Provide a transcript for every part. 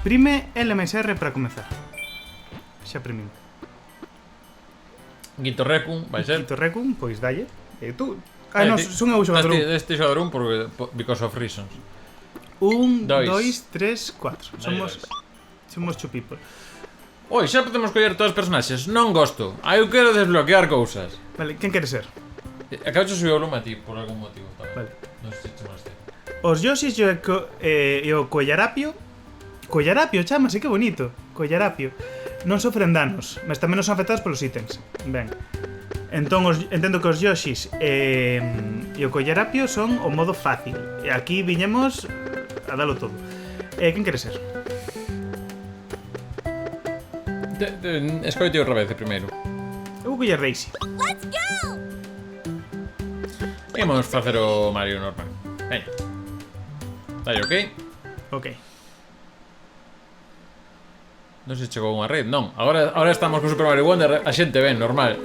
Prime L máis R para comezar. Xa primín. Quinto Recum, vai ser. Quinto Recum, pois dalle. Tú... non, son eu xogador 1. Este xogador 1 because of reasons. 1, Dois. 2, 3, 4. Somos two people. Oi, xa podemos coller todos os personaxes. Non gosto. Eu quero desbloquear cousas. Vale, quen quere ser? Acabo de subir o volume a ti por algún motivo. Vale. Non sei se chamaste. Os Yoshis e o Collarapio. Collarapio, chámase, que bonito. Collarapio. Non sofren danos, mas tamén non son afectados polos ítems. Ben. Entón, entendo que os Yoshis e o Collarapio son o modo fácil. E aquí viñemos a dalo todo. Quen quere ser? Escoite outra vez primeiro. Eu vou coller Daisy. Vamos facer o Mario normal. Veña. Dalle, ok? Ok. Non se chegou unha red, non. Agora estamos con Super Mario Wonder, a xente ben, normal.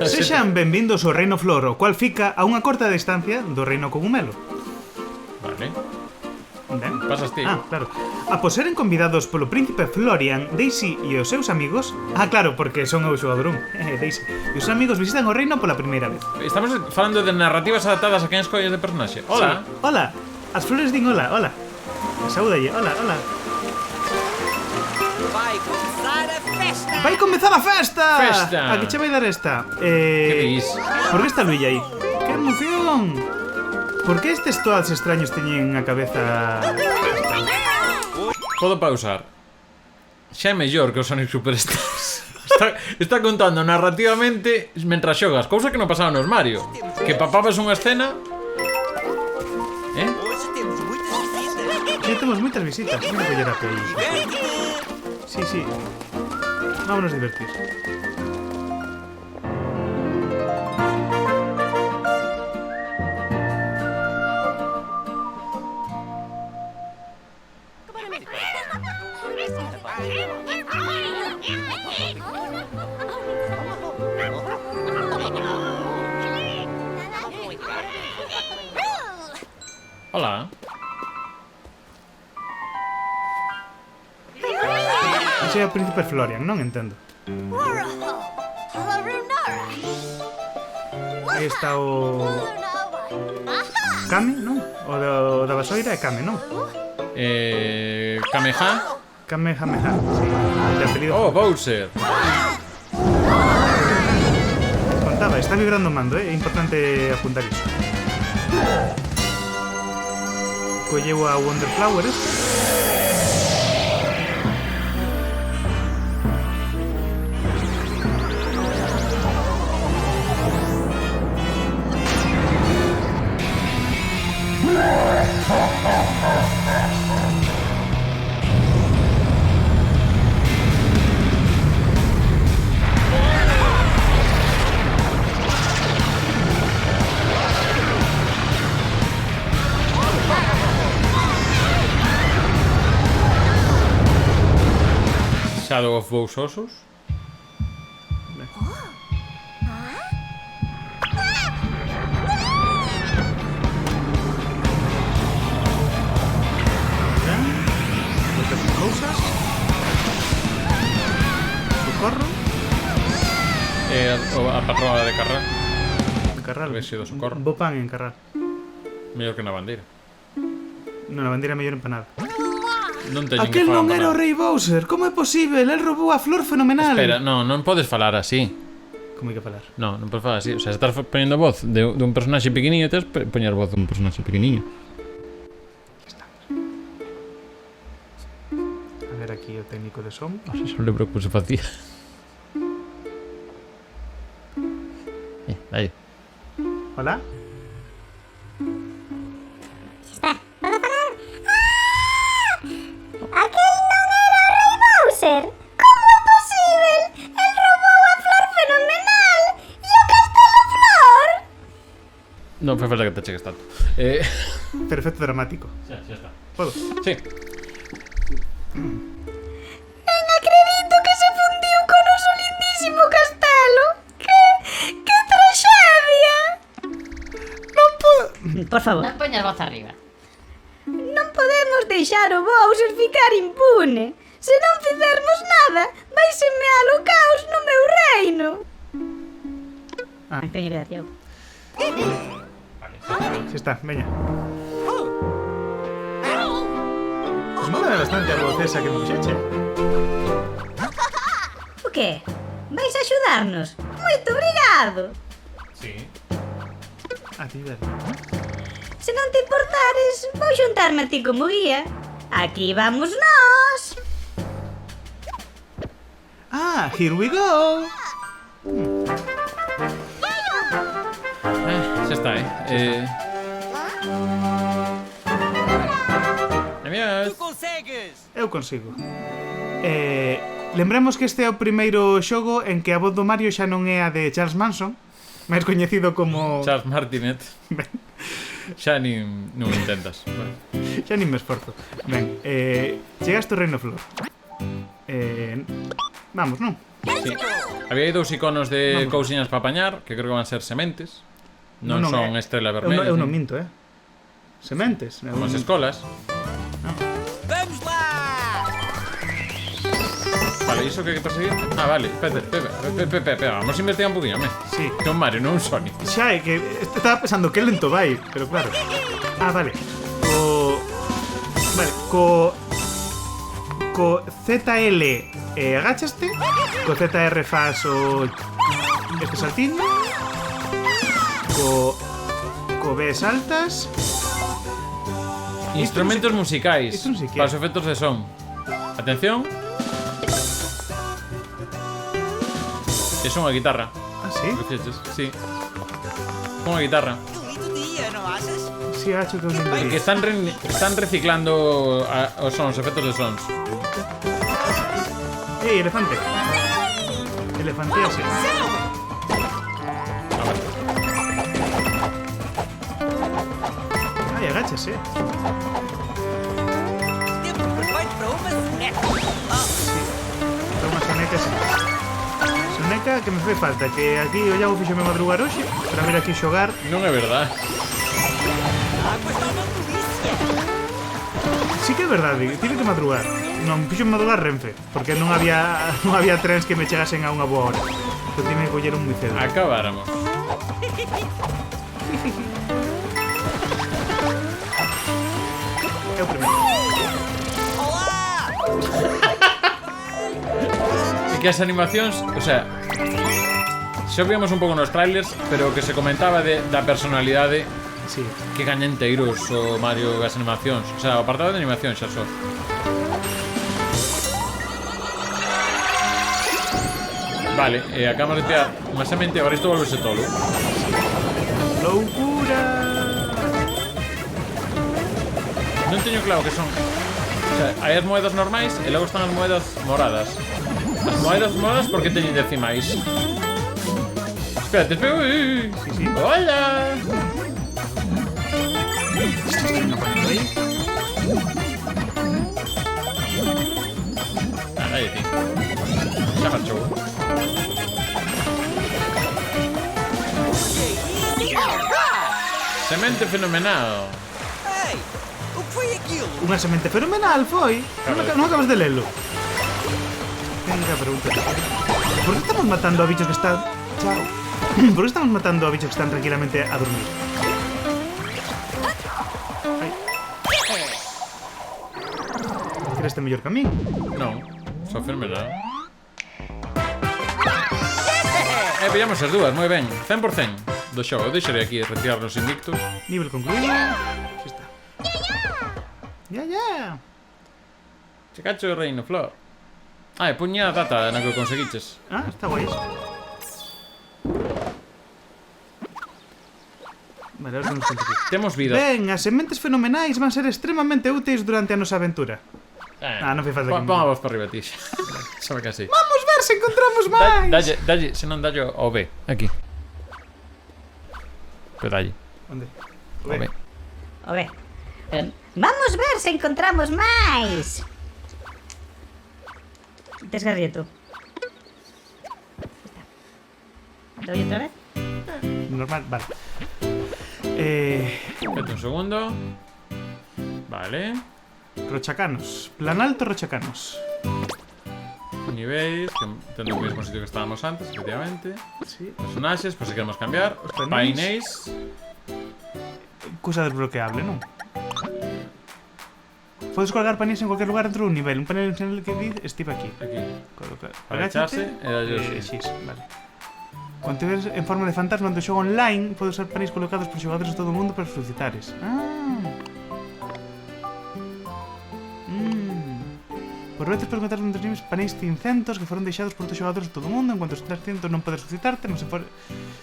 Sexan benvindos ao Reino Flor, o cual fica a unha corta distancia do Reino Cogumelo. Vale. Ben. Pasas ti. Claro. Após seren convidados polo príncipe Florian, Daisy e os seus amigos... claro, porque son o xogador 1, Daisy. E os amigos visitan o reino pola primeira vez. Estamos falando de narrativas adaptadas a quen escolles de personaxe. Hola. Sí. Hola. As flores din hola, hola. Saúdalle, hola, hola. Vai comezar a festa! Festa! A que che vai dar esta? Que dis? Por que está Luigi aí? Que emoción! Por que estes toads extraños teñen a cabeza... Podo pausar. Xa é mellor que o Sonic Superstars. Está contando narrativamente mentras xogas, cousa que non pasaba nos Mario. Que papabas unha escena... Ya temos moitas visitas. Mira que llora aí. Sí. Vámonos a divertir. Hola. Ese é o príncipe Florian, non entendo. Aí está o... Kame, non? O da vasoira é Kame, non? Kameha. Kamehameha, sí. De apelido... Oh, Bowser. Contaba, está vibrando o mando, é importante apuntar iso. Colleu a Wonder Flower, Shadow of Bowsosos. Cousas. Socorro. A patroa de Carral. Carral. Debe ser do Socorro. Bo pan en Carral. Mellor que na bandeira. Non, a bandeira mellor empanada. Non teñen Aquel que falar non era o nada. rei Bowser. Como é posible? El roubou a flor fenomenal. Espera, non podes falar así. Como hai que falar? Non podes falar así. O sea, se estás poñendo voz dun personaxe pequeniño, tens que poñer voz dun personaxe pequeniño. A ver aquí o técnico de son. Non sei se o lembro como se facía. Aí. Hola. Aquel non era o rei Bowser. Como é posible? El roubou a flor fenomenal e o castelo flor. Non foi falta que te cheques tanto. Perfecto dramático. Xa está. Podo? Sí. Non acredito que se fundiu con o noso lindísimo castelo. Que traxedia. por favor. Non poñas voz arriba. Non podemos deixar o Bowser ficar impune. Se non fizermos nada, vai semear o caos no meu reino. Ah. Teño que dar, Tiago. Si está, veña. Pues mola bastante a voz esa que me puxeche. O que? Vais axudarnos? Moito obrigado. Sí. A ti, ver. Se non te importares, vou xuntarme a ti como guía. Aquí vamos nós. Ah, here we go. Xa está, Adiós. Eu consigo. Lembramos que este é o primeiro xogo en que a voz do Mario xa non é a de Charles Manson, máis coñecido como... Charles Martinet. Xa non intentas. Vale. Xa nin me esforzo. Ben, chegaste ao Reino Flor. Vamos, non? Sí. Había aí 2 iconos de cousiñas para apañar, que creo que van ser sementes. Non son estrela vermelha. Eu non minto, Sementes. Como as escolas. Vamos lá! Vale, iso que hai que perseguir? Ah, vale, espera, vamos a investigar un poquinho, Sí. Que un Mario, non un Sonic. Xa é que estaba pensando que lento vai, pero claro. Ah, vale. Vale, co ZL agachaste, co ZR fas o este saltín, co B saltas. Instrumentos musicais isto non sei que para os efectos de son. Atención. É unha guitarra. Ah, sí? Que fixeches? Sí. Unha guitarra. Que lindo dia, não achas? Sí, acho que un Que están reciclando os sons, efectos de sons. Elefante. Elefantease. Ai, agáchase. Tempo perfeito para uma soneca. Toma soneca, sí. Soneca que me fai falta, que aquí o Iago fixome madrugar hoxe para vir aquí xogar. Non é verdade. A água está uma delícia. Sí que é verdade, tive que madrugar. Non fixo madrugar Renfe, porque non había trens que me chegasen a unha boa hora. Entón tive que coller un moi cedo. Acabáramos. É o primeiro. Olá! E que as animacións, o sea, xa vimos un pouco nos trailers, pero o que se comentaba da personalidade, Sí. que gañenteiros o Mario das animacións. O sea, o apartado de animación xa só. Vale, acabamos de tirar unha semente, agora isto volvese tolo. Loucura. Non teño claro que son. O sea, hai as moedas normais e logo están as moedas moradas. As moedas moradas porque teñen decimais. Espérate, Sí, sí. Hola. Venga, ponlo aí. Aí, ti. Xa marchou. Semente fenomenal. Ei, o que foi aquilo? Unha semente fenomenal foi. Non acabas de lelo. Venga, pregunta. Por que estamos matando a bichos que están... Chao. Por que estamos matando a bichos que están tranquilamente a dormir? Ai. Queres este mellor camín? Non, só fenomenal. Pillamos as dúas, moi ben. 100% do xogo. Deixarei aquí retirar os invictos. Nivel concluído. Xa está. Ya. Checacho o Reino Flor. Ah, e puña a data na que o conseguiches. Ah, está guai isto. Vale, ahora vamos aquí. Temos vida. Ben, as sementes fenomenais van ser extremamente úteis durante a nosa aventura. Ah, non fai falta que... Pon a voz para arriba, ti. Sabe que así. Vamos ver se encontramos máis. Dalle, se non dalle o B, aquí. Pero dalle, Onde? o B. O ver. Vamos ver se encontramos máis. Desgarré tú. Doy outra vez. Normal, vale. Espérate un segundo. Vale. Rochacanos. Plan alto, Rochacanos. Niveis, que tenemos el mismo sitio que estábamos antes, efectivamente. Sí. Personajes, por si queremos cambiar. Os Painéis. Cosa desbloqueable, non? Podes colgar paneis en cualquier lugar dentro dun nivel. Un panel en el que di estive aquí. Aquí. Coloca. Para Agáchate, echarse, e dallo así. X, vale. Cando te ves en forma de fantasma no xogo online, podes usar paneis colocados por xogadores de todo o mundo para suscitares. Por veces podes encontrar entre niveis paneis 500 que foron deixados por outros xogadores de todo o mundo. En cuanto os 300 non podes suscitarte, non se pode...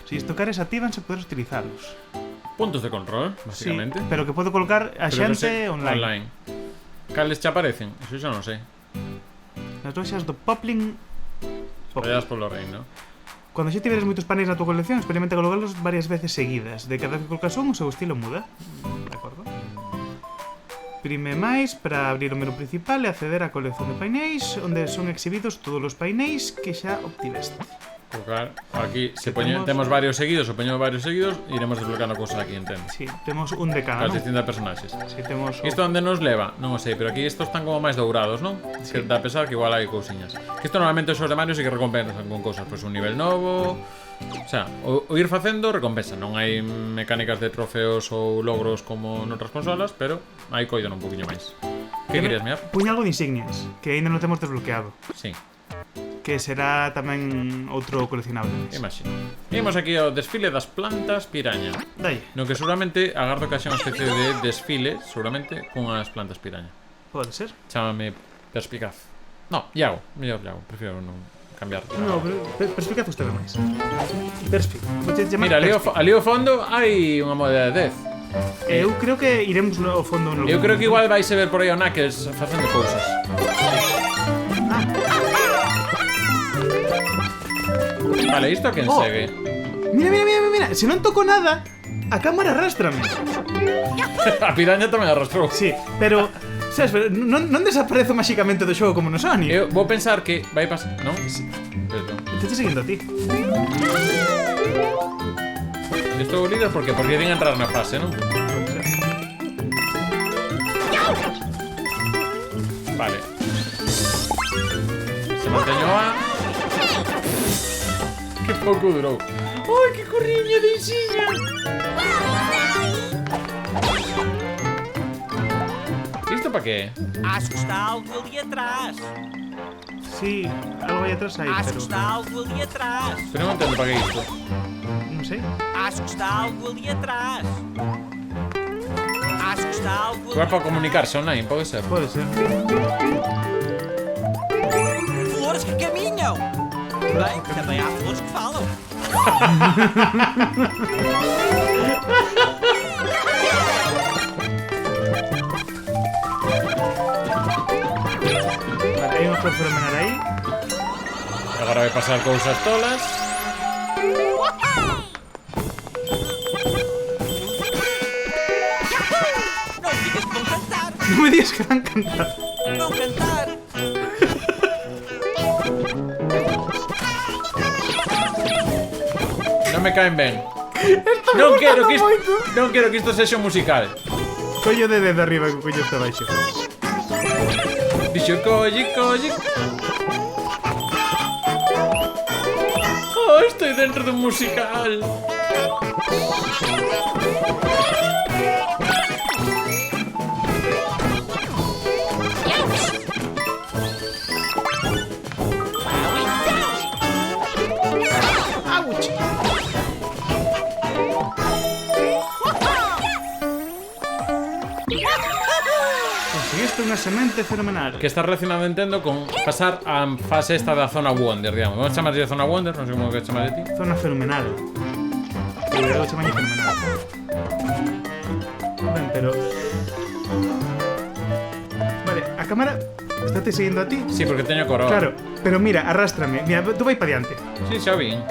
Se os tocares activan, se podes utilizalos. Puntos de control, básicamente. Sí, pero que podo colocar a Pero que xente se- online. Cales te aparecen? Eso xa non sei. As loxas do Poplin. Vayadas polo reino. Cando xa tiveres moitos paneis na tua colección, experimenta colocarlos varias veces seguidas. De cada que colocas un, o seu estilo muda. De acordo? Prime máis para abrir o menú principal e acceder á colección de painéis, onde son exhibidos todos os painéis que xa obtiveste. Colocar aquí, se Temos- temos varios seguidos, o poñemos varios seguidos, iremos desbloqueando cosas aquí, entendo. Sí, temos un de cada, As non? distintas personaxes. Sí, temos... Isto onde nos leva? Non o sei, pero aquí estos están como máis dourados, non? Sí. Que dá a pesar que igual hai cousiñas. Que isto normalmente os de Mario sí que recompensan con cousas, pois un nivel novo. O sea, o ir facendo recompensa. Non hai mecánicas de trofeos ou logros como noutras consolas, pero aí coidan un poquinho máis. Que querías mirar? Puño algo de insignias, que aínda non temos desbloqueado. Sí, Que será tamén outro coleccionable. imagino. Imos aquí ao desfile das plantas piraña. Dai, No que seguramente agardo que haxa unha especie de desfile, seguramente, cunhas plantas piraña. pode ser. Chámame perspicaz. No, Iago, mellor Iago, prefiero non cambiar. No, pero perspicaz usted máis. Perspicaz. Vouche chamar Mira, ali Perspicaz. ao fondo hai unha moeda de 10. Eu creo que iremos ao fondo no. Eu creo que igual vais a ver por aí o Knuckles facendo cousas. Vale, isto a quen Oh. segue? Mira, se non toco nada, a cámara arrastrame. A piraña tamén arrastrou. Sí, pero sabes, pero non desaparezo máxicamente do xogo como no Sonic. Eu vou pensar que vai pasar, non? Pero, Te estoy seguindo a ti. estou líder porque din entrar na fase, non? Vale. Se manteño a... Que pouco durou. Ai, que corriña de insiña. Isto pa que? Acho que está algo ali atrás. Sí, algo aí atrás aí, Acho pero que está algo ali atrás. Pero non entendo pa que isto. non sei. Acho que está algo ali atrás. Acho que está algo Igual ali para comunicarse online, pode ser. Pode ser. Flores que caminham. Bem, também há flores que falam. Vale, hai unha flor fenomenal aí. Agora vai pasar cousas tolas. Não digas que vão cantar. Non me digas que van cantar. Vão cantar. Non me caen ben. Non quero que isto, non quero que isto sexa un musical. Collo de arriba que collo está baixo. Dixo colle. Oh, estoy dentro dun musical. Conseguiste unha semente fenomenal. Que está relacionado, entendo, con pasar a fase esta da zona Wonder, digamos. Vamos chamar de zona Wonder, non sei como que chamar de ti. Zona fenomenal. Eu chamalle fenomenal. Ben, pero... Vale, a cámara estáte seguindo a ti. Sí, porque teño coroa. Claro, pero mira, arrástrame. Mira, tú vai para diante. Sí, xa o vin.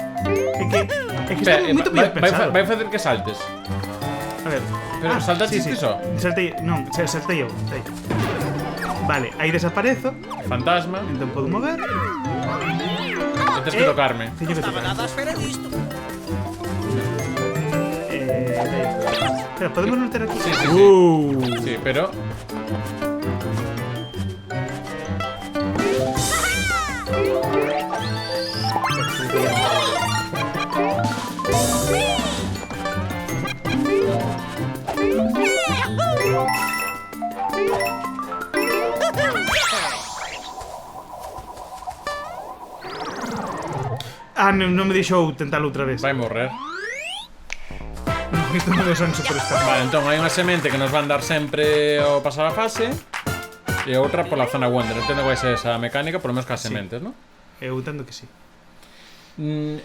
É que está moito vai, ben pensado. vai facer que saltes. A ver. Pero saltaste ti só? Saltei, non, saltei eu. Aí. Vale, aí desaparezo. Fantasma. Entón podo mover. Tens que tocarme. Teño que Estava tocar. nada à espera disto. Aí. Espera, podemos meter aquí. Sí, sí, sí. Sí, pero... Non me deixou tentalo outra vez. vai morrer. Isto non me son super estar. Vale, entón hai unha semente que nos van dar sempre ao pasar a fase e outra pola zona Wonder. Entendo que vai ser esa mecánica, por lo menos que as sementes, non? Eu entendo que sí.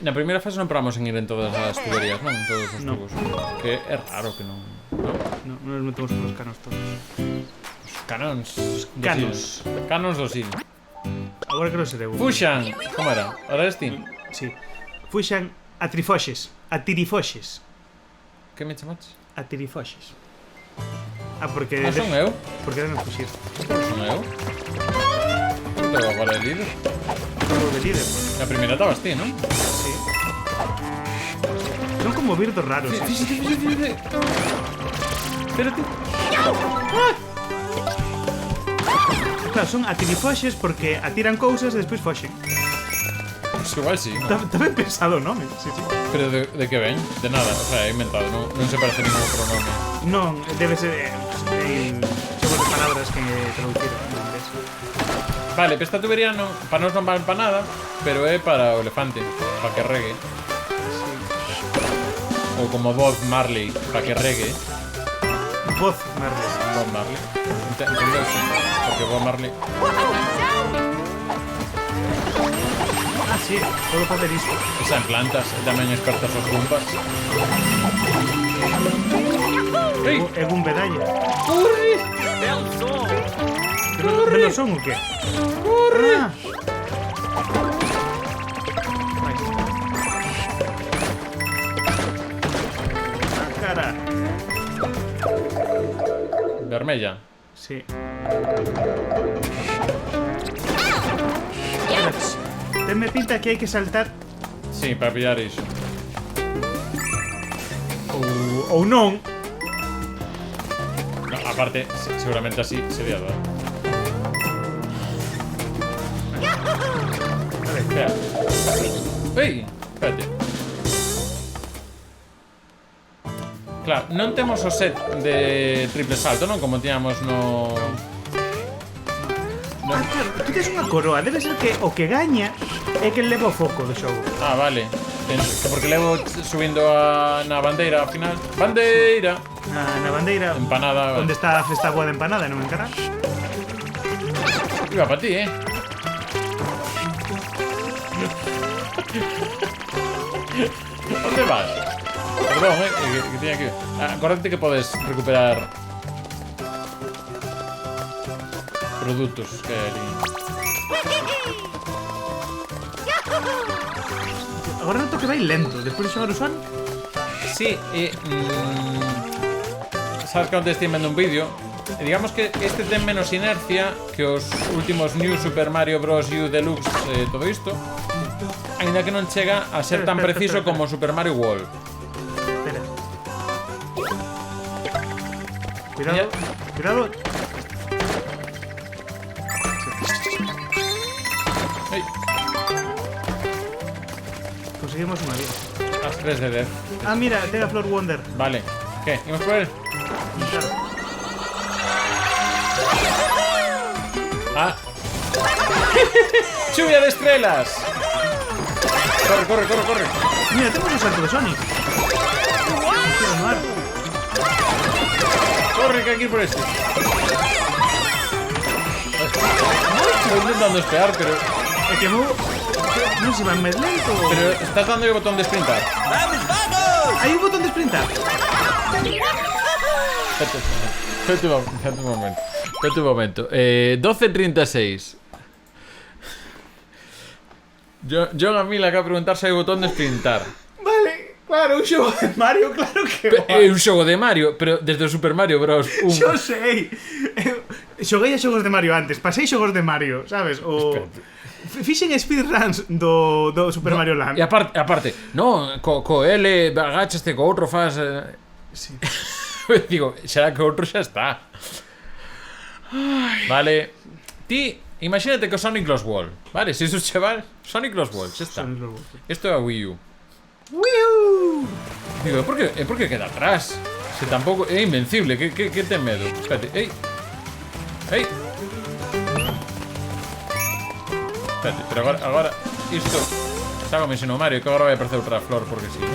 Na primeira fase non probamos en ir en todas as tuberías, non? En todos os No. tubos. Que é raro que non... Non nos metemos polos canos todos. Canons. Canos. Canons do Sil. Agora quero ser eu. Fuxan. Como era? Ahora es ti? Sí. Fuxan a trifoxes. A tirifoxes. Que me chamaches? A tirifoxes. Ah, porque... Ah, son eu? Porque deben fuxir. Son eu? Non te agora de líder. Todo de líder. Na primeira estabas ti, non? Sí. Son como birdos raros. Fíxate. Espérate. Claro, son a tirifoxes porque atiran cousas e despois foxen. Pues igual sí. Está ben pensado o nome. Sí, sí. Pero de que ven? De nada, o sea, he inventado, non se parece ningún pronome. Non, debe ser xogos de palabras que traduciron en inglés. Vale, pero esta tubería non, para nos non vale para nada, pero é para o elefante, para que regue. Ou como Bob Marley, para que regue. Voz, Marley. Bob Marley. Entendeuse? Porque Bob Marley... Ah, sí, todo facer isto. Esa en plantas, tamén expertos os rumpas. Ei! É un bedalla. Corre! Pero son o qué? Corre! Ah. Vai. A cara. Vermella. Sí. Tenme pinta que hai que saltar Sí, para pillar iso. ou non. No, aparte, seguramente así sería doado. Vale. Espera. Ei, espérate. Claro, non temos o set de triple salto, non? Como tiñamos no... Ah, claro, tú tens unha coroa, debe ser que o que gaña é que leva o foco do xogo. Ah, vale. Porque levo subindo na bandeira ao final. Bandeira! Na bandeira Empanada. onde está a festa boa de empanada, non me encará. Iba para ti, Onde vas? Perdón, que tiña que... Acórdate que podes recuperar produtos que hai ali. Agora noto que vai lento, despois de xogar o Sonic. Sí, sabes que antes estive vendo un vídeo e digamos que este ten menos inercia que os últimos New Super Mario Bros. U Deluxe todo isto, aínda que non chega a ser tan preciso como Super Mario World. Espera. Cuidado, cuidado. Ei, Conseguimos unha vida. as 3 de Death. Ah, mira, ten a Flor Wonder. Vale, que? Imos por él? Claro. Ah. Chuvia de estrelas. Corre, corre, corre, corre. Mira, temos o salto de Sonic. Quiero no ar. Corre, que hai que ir por este. Estoy intentando espear, pero É que non se van máis lento. estás dando el botón de sprintar. ¡Vamos, vamos! Hai un botón de sprintar. Espérate un momento. 12:36. John a mí le acaba de preguntar se hai botón de sprintar. Vale, claro, un xogo de Mario, claro que É un xogo de Mario, pero desde o Super Mario Bros. 1. Xo sei. Xoguei a xogos de Mario antes, pasei xogos de Mario, sabes? O fixen speedruns do Super Mario Land. E aparte, no, co L agachaste, co outro faz... Sí. Digo, será que outro xa está. Vale. Ti, imagínate que o Sonic Lost World. Vale, se iso che vale, Sonic Lost World, xa está. Son los- Isto é a Wii U. Wii U. Digo, por que queda atrás? Se tampouco... É invencible, que ten medo? Espérate, ei. Ei. Espérate, pero agora isto... Sácame ese no Mario, que agora vai aparecer outra flor porque si, ¿no?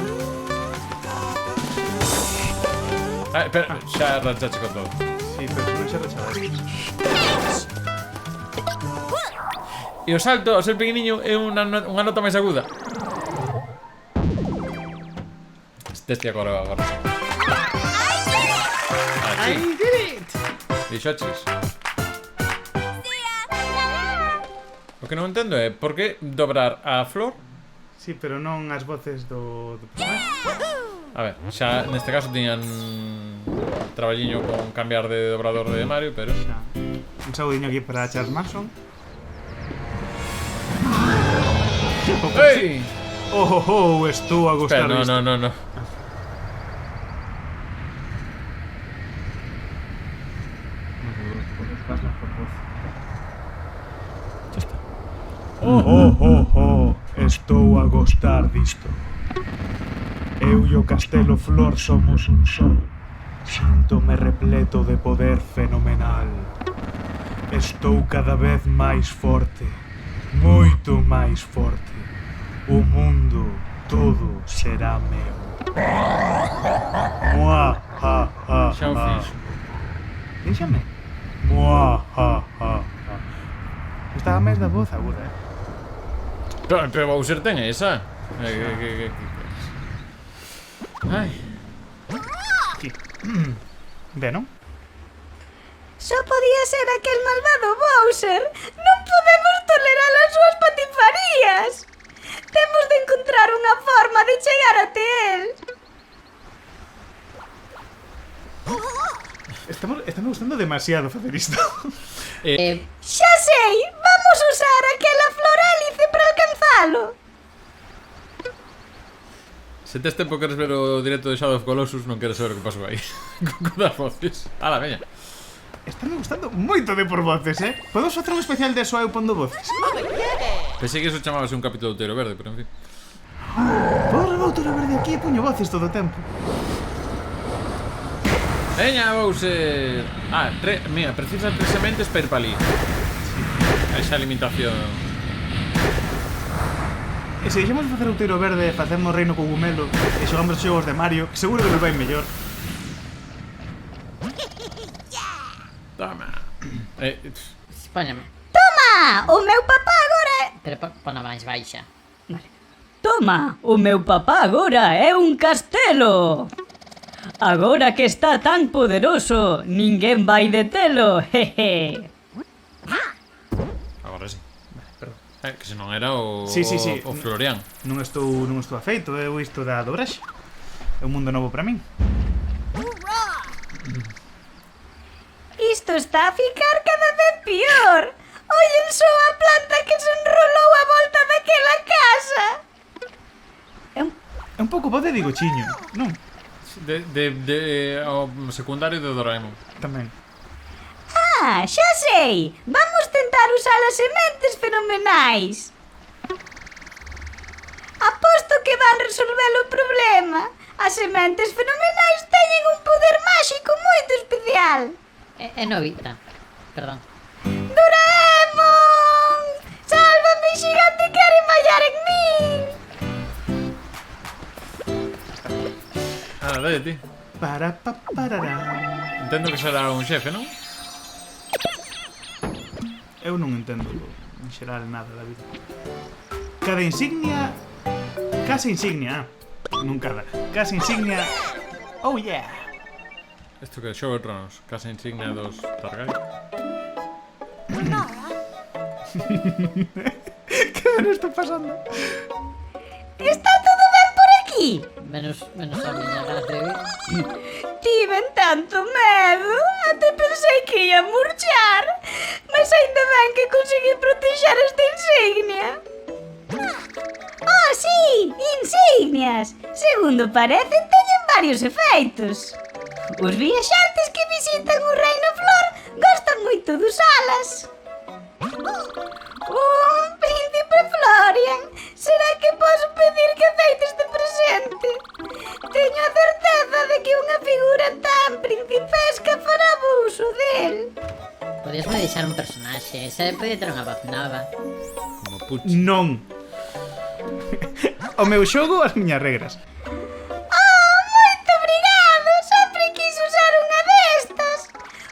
Ah, espera, xa rachache con todo. Sí, pero si non se rechaba esto. E o salto, ao ser pequeniño, é unha nota máis aguda. Este agora sí. I did it. Dixoches. O que non entendo é por que dobrar a flor. Sí, pero non as voces do personaje. A ver, xa neste caso tiñan traballiño con cambiar de dobrador de Mario, pero Xa. Un saludiño aquí para Charles Manson. ¡Ey! Oh, estou a gostar Espera, disto. no. Estou a gostar disto. Eu e o Castelo Flor somos un só. Síntome repleto de poder fenomenal. Estou cada vez máis forte. Moito máis forte. O mundo todo será meu. Mua, ha, ha, Xa o ha. fixo. Déxame. Mua, ha, ha, ha. Estaba máis da voz aguda, Pero Bowser ten esa. Ai. Ben, non? Só podía ser aquel malvado Bowser. Non podemos tolerar as súas patifarías. Temos de encontrar unha forma de chegar até él. Estame gustando demasiado facer isto. Xa sei, vamos usar aquela flor hélice para alcanzalo. Se tes tempo queres ver o directo de Shadow of Colossus, non queres saber o que pasou aí. Con das voces. Ala, veña. Estame gustando moito de por voces, Podemos facer un especial de Soeu pondo voces? Pensei que eso chamábase un capítulo Outeiro Verde, pero en fin. Podo Doutora Verde aquí e puño voces todo o tempo. Veña, Bowser. Mira, precisa 3 sementes para ir para ali. Esa limitación. E se deixamos facer Outeiro Verde, facemos Reino Cogumelo e xogamos os xogos de Mario, que seguro que nos vai mellor. Toma. Póñame. Toma, o meu papá agora é... Pero pon a máis baixa. Toma, o meu papá agora é un castelo. Agora que está tan poderoso, ninguén vai detelo, jeje. Agora sí. Que se non era o... Sí. O Florian. Non estou afeito, eu isto da dobraxe. É un mundo novo para min. Isto está a ficar cada vez pior. Ollen só a planta que se enrolou a volta daquela casa. É un pouco voz de Digochiño, non? O secundario de Doraemon. Tamén. Ah, xa sei. Vamos tentar usar as sementes fenomenais. Aposto que van resolver o problema. As sementes fenomenais teñen un poder máxico moito especial. É Novita. Perdón. Doraemon! Sálvame, xigante quere mallar en min. Dale ti. Parará. Entendo que será un xefe, non? Eu non entendo en xeral nada da vida. Cada insignia... Casa insignia. Non cada. Casa insignia... Oh yeah. Isto que é Xogo de Tronos. Casa insignia dos Targaryen. Que me está pasando? Está todo ben por aquí? Menos a miña gana de vivir. Tiven tanto medo, até pensei que ia murchar, mas ainda ben que consegui protexer esta insignia. Oh, sí, insignias. Segundo parece, teñen varios efeitos. Os viaxantes que visitan o Reino Flor gostan moito de usalas. Príncipe Florian, será que posso pedir que aceites de presente? Teño a certeza de que unha figura tan principesca fará uso del. Podías me deixar un personaxe. Ese podía ter unha voz nova. Como Puch. Non. O meu xogo, as miñas regras. Moito obrigado, sempre quis usar unha destas.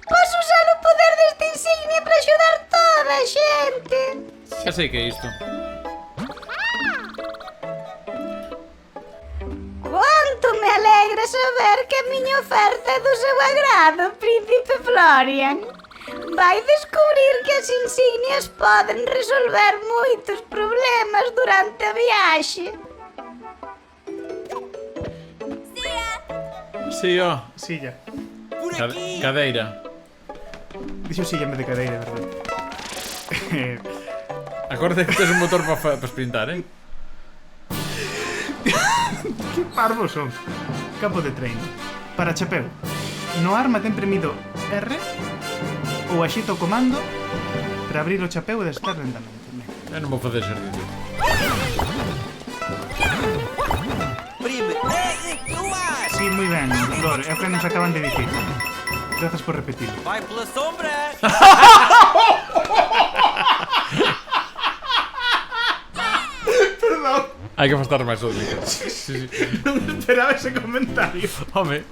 Posso usar o poder desta insignia para axudar toda a xente. Xa sei que é isto. Quanto me alegra saber que a miña oferta é do seu agrado, Príncipe Florian. Vai descubrir que as insignias poden resolver moitos problemas durante a viaxe. Sí, ó. Silla. Por aquí. Cadeira. Dixo silla en vez de cadeira, de verdade. Acorde que tes un motor para sprintar, eh? Que parvos son. Campo de treino. Para chapeu. No arma ten premido R ou axita o comando para abrir o chapeu e destar lentamente. Eu non vou facer exercicio. Prime. Eu acho. Sí, moi ben, Flor, é o que nos acaban de dicir. Grazas por repetirlo. Vai pela sombra. Perdón, Hai que afastar máis o micro. Sí. non esperaba ese comentario. Home,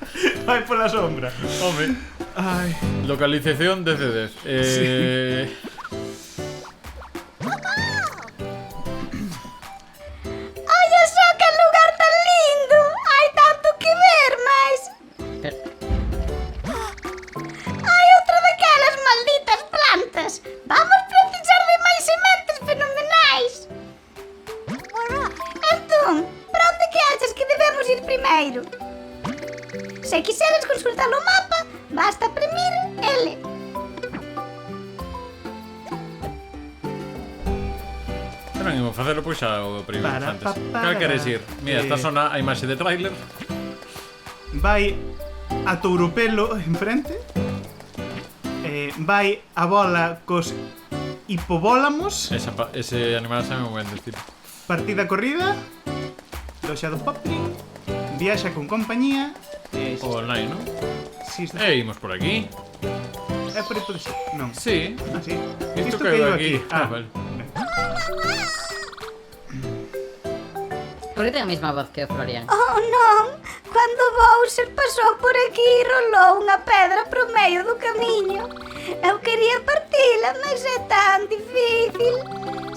Vai pola sombra. home. Ai, Localización de CDs. Olha só que lugar tan lindo! Hai tanto que ver, mais... Pero, Hai outra daquelas malditas plantas! Vamos precisar de máis sementes fenomenais! Entón, para onde que achas que debemos ir primeiro? Se quiseres consultar o mapa, basta premir L. Non imos facelo pois xa o primeiro Para, antes. pa, para. Cal queres ir? Mira, está sona a imaxe de tráiler. vai a Tourupelo enfrente. Vai a bola cos hipobólamos. Ese animal xa me ben decir. Partida corrida. Loxa do Poptrin. Viaxa con compañía. O online, non? Si, isto E imos por aquí. é por aí pode ser. Non. Sí. Ah, sí. Isto Isto caiu caiu aquí. Ah, vale. ben. por que ten a mesma voz que o Florian? Oh, non! Cando Bowser pasou por aquí e rolou unha pedra pro medio do camiño. Eu quería partila, mas é tan difícil.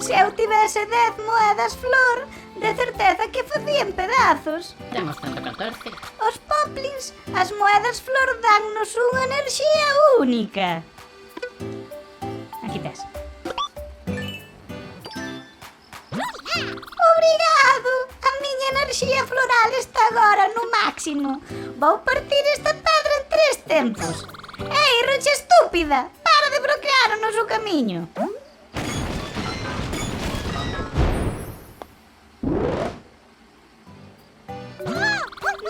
Se eu tivese 10 moedas flor, de certeza que facía en pedazos. Temos 114. Os poplins, as moedas flor dannos unha enerxía única. Aquí tes. Obrigado! A miña enerxía floral está agora no máximo. Vou partir esta pedra en 3 tempos. Ei, rocha estúpida! Para de bloquear o noso camiño.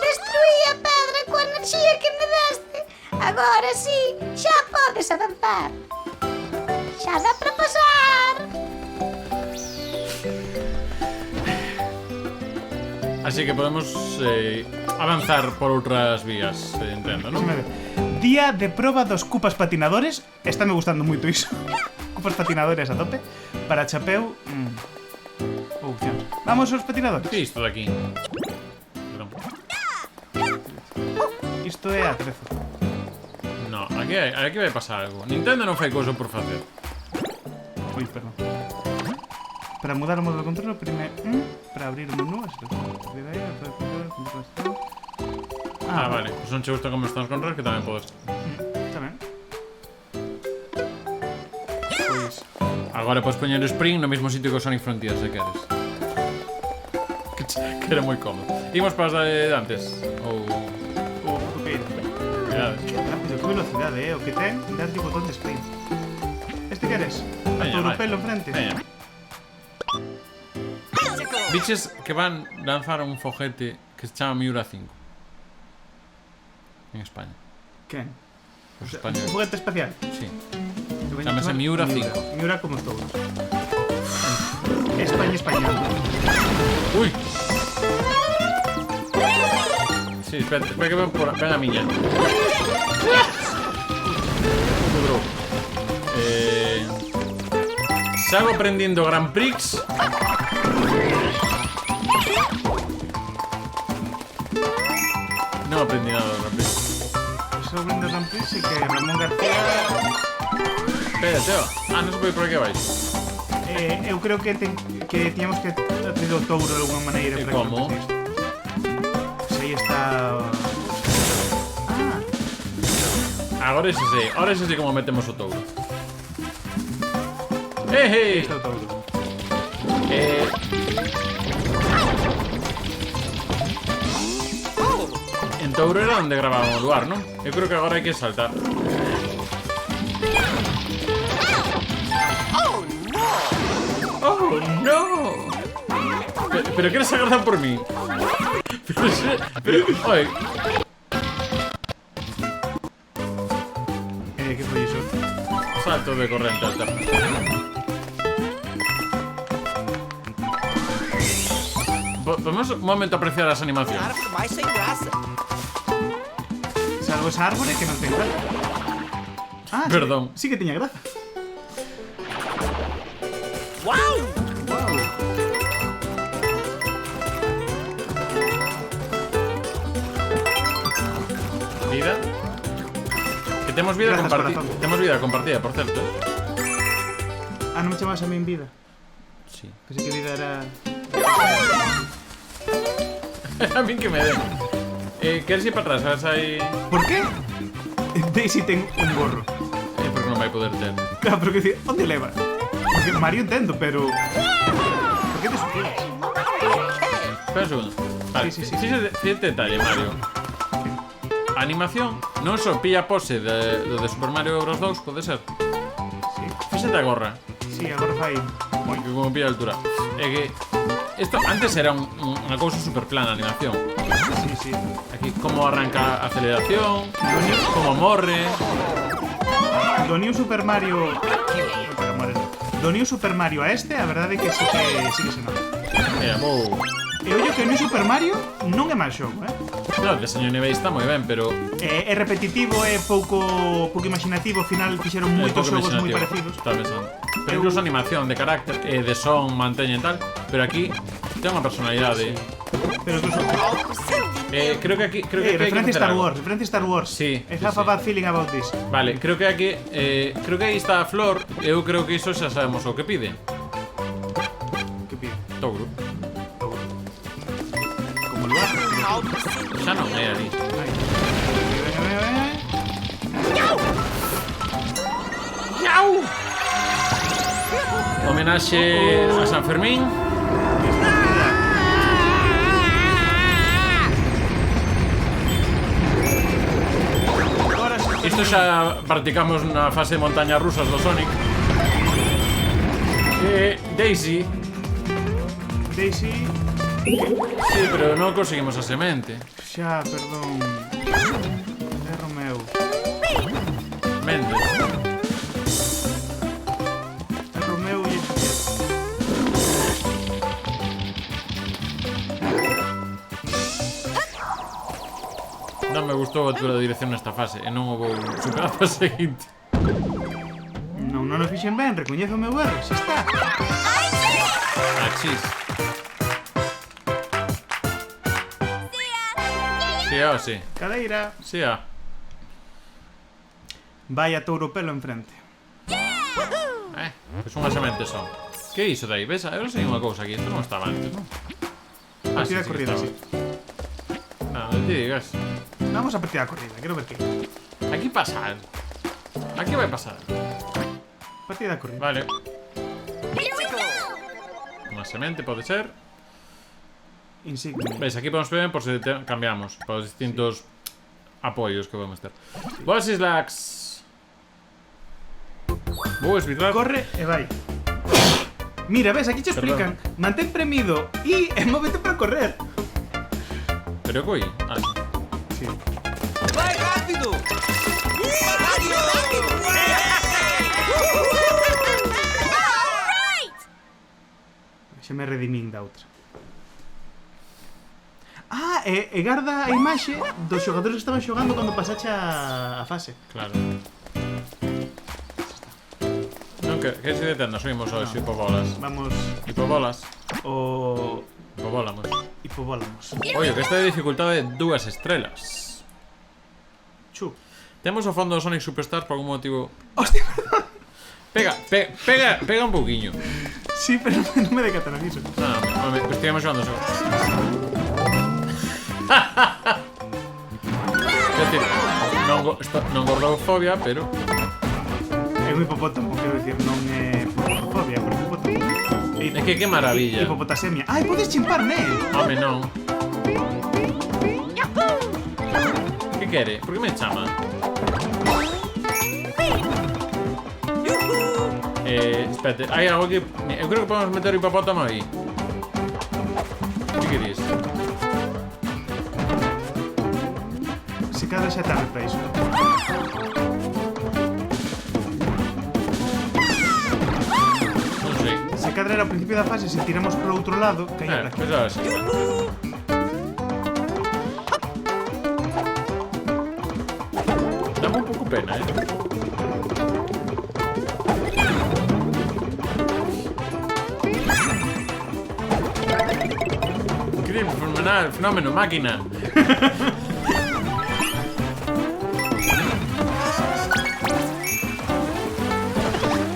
Destruí a pedra coa enerxía que me deste. Agora sí, xa podes avanzar. Xa dá para pasar. Así que podemos avanzar por outras vías, entendo, non? Déjame ver. Día de proba dos cupas patinadores. Está me gustando moito iso. Cupas patinadores a tope. Para chapeu... opcións. Vamos aos patinadores. Que é isto de aquí? Perdón. Isto é atrezo. No, aquí vai pasar algo. Nintendo non fai cousa por facer. Ui, perdón. Para mudar o modo de control, oprime para abrir o menú. Ah, vale. Pois non che gusta como están os controles, que tamén podes. Tamén. Pois... Agora podes poñer o Spring no mesmo sitio que o Sonic Frontier, se queres. Que era moi cómodo. Imos para as de antes. Ou... Ok. Cuidado. Rápido, que velocidade, o que ten darlle o botón de sprint. Este queres? A Veña, vai. Tourupelo enfrente. Veña. Biches que van lanzar un foguete que se chama Miura 5 en España. Quen? Os Un españoles. foguete espacial? Sí. Que veña Chámase chamar Miura 5. Miura como todos. España español. Ui. Sí, espera que ven a miña. Sago aprendiendo Grand Prix. No aprendí nada de Grand Prix. Só vendo Grand Prix e que Ramón García... Espera, Teo. Ah, non se pode por aquí abaixo. Eu creo que tiñamos que traer o touro de alguma maneira. E para que como? non pase isto. Se aí está... Agora ese sei. Ahora ese sei como metemos o touro. Hey. Está o touro. En Touro era onde grababan o lugar, non? Eu creo que agora hai que saltar. Oh no! Pero queres agardar por mí? Oi, Que foi iso? salto de corrente alterna. Podemos un momento apreciar as animacións. Árvore mais sem graça. Salvo esa árbore que non ten graza. Ah, Perdón. Sí que tiña graza. Uau! Vida. Que temos vida Grazas, compartida. corazón. Temos vida compartida, por certo. Ah, non me chamas a min vida. Sí. Pensei que vida era... A min que me den. Queres ir para atrás? A ver se hai... Por qué? Daisy ten un gorro. Porque non vai poder ter. Claro, pero que dicir, onde leva? Porque Mario entendo, pero... Por que te supiras? Espera un segundo. Vale, Sí. Fíjate detalle, Mario. A animación non só pilla pose do de Super Mario Bros. 2, pode ser? Sí, Fíxate a gorra, sí, agora fai... que como pilla a altura. É que isto antes era unha cousa super plana a animación. Sí. Aquí como arranca a aceleración, como morre. Do New Super Mario... Pero more, no. Do New Super Mario a este, a verdade é que sí que se nota. Mira, vou... E ollo que o New Super Mario non é mal xogo, Claro, o diseño de niveis está moi ben, pero É repetitivo, é pouco imaginativo. Ao final fixeron moitos pouco xogos moi imaginativo. parecidos. Está pensando. Pero incluso animación de carácter e de son manteñen tal, pero aquí ten unha personalidade. Pero incluso... Creo que aquí hai que referencia facer Star algo. Wars, referencia Star Wars. Sí, I sí, have a sí. bad feeling about this. Vale, creo que aquí creo que aí está a flor. Eu creo que iso xa sabemos o que pide. Que pide? Touro. Como lugar. Xa non é ali. Homenaxe a San Fermín. Isto xa practicamos na fase de montañas rusas do Sonic. Daisy. Daisy... Sí, pero non conseguimos a semente. Xa, perdón. É Romeo. Mente. É Romeo e Non me gustou a tua dirección nesta fase e non o vou superar a seguinte. Non o fixen ben, recoñezo o meu erro, xa está. Achis. Sí, sí. Cadeira. Sí, Vai a touro pelo enfrente. Pois unha semente só. Que é iso dai? Ves? Eu sei unha cousa aquí. Isto non estaba antes, non? Partida corrida, sí. Nada, ti digas. Vamos a partida corrida, quero ver que. Aquí pasa algo. Aquí vai pasar. Partida corrida. Vale. Unha semente pode ser. Insignia. Veis, aquí podemos ver por se cambiamos para os distintos apoios que podemos ter. Boas Islax. Vou esbitrar. Corre e vai. Mira, ves, aquí te explican. Mantén premido e móvete para correr. Pero coi. Ah, Sí. Vai rápido! da outra. Ah, e garda a imaxe dos xogadores que estaban xogando cando pasache a fase. Claro. Non, que se detenda, subimos aos hipobolas. Vamos Hipobolas. o... Hipobolamos. hipovolamos. Oye, que esta é de dificultade 2 estrelas. Chu. Temos o fondo do Sonic Superstars por algún motivo. Hostia, Pega un pouquiño. sí, pero non me decatan aviso. Non, estivemos xogando só. É dicir, non gordofobia, pero É un hipopótamo, quero dicir, non é hipopotofobia, por hipopótamo. é que maravilla. Hipopotasemia. Ai, podes chimpar nel. Home, non. Que quere? Por que me chama? Espérate, hai algo que... Eu creo que podemos meter o hipopótamo aí. Que queres? Se cadra xa tarde para iso. Non sei. Se cadra era ao principio da fase, se tiramos por outro lado, caía para aquí. Pois ahora sí. Dame un pouco pena, Increíble, fenomenal, fenómeno, máquina.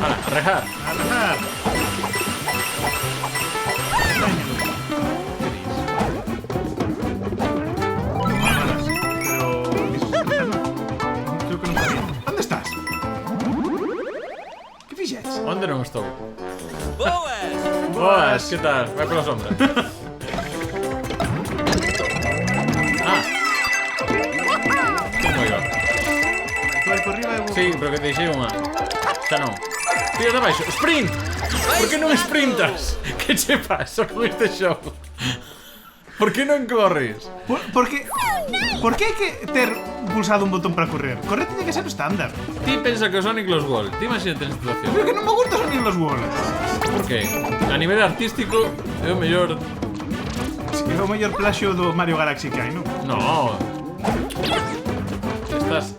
Hala, a rejar. Arrajar. Pero... iso se trata, non? Creo que non sabía. Onde estás? Que fixetes? Onde non estou? Boas! Boas, que tal? Vai pola sombra. Ah. Como iba? Tú vai por riba e vou... Sí, pero que te deixei unha. Xa non. Tira de baixo. Sprint! Por que non sprintas? Que che pasa con este xogo? Por que non corres? Por que hai que ter pulsado un botón para correr? Correr tiene que ser o estándar. Ti pensa que o Sonic los gol. Ti imagínate esta situación. Pero que non me gusta son los goles. Por que? A nivel artístico é o mellor. É o mellor plaxio do Mario Galaxy que hai, non? No. Estás.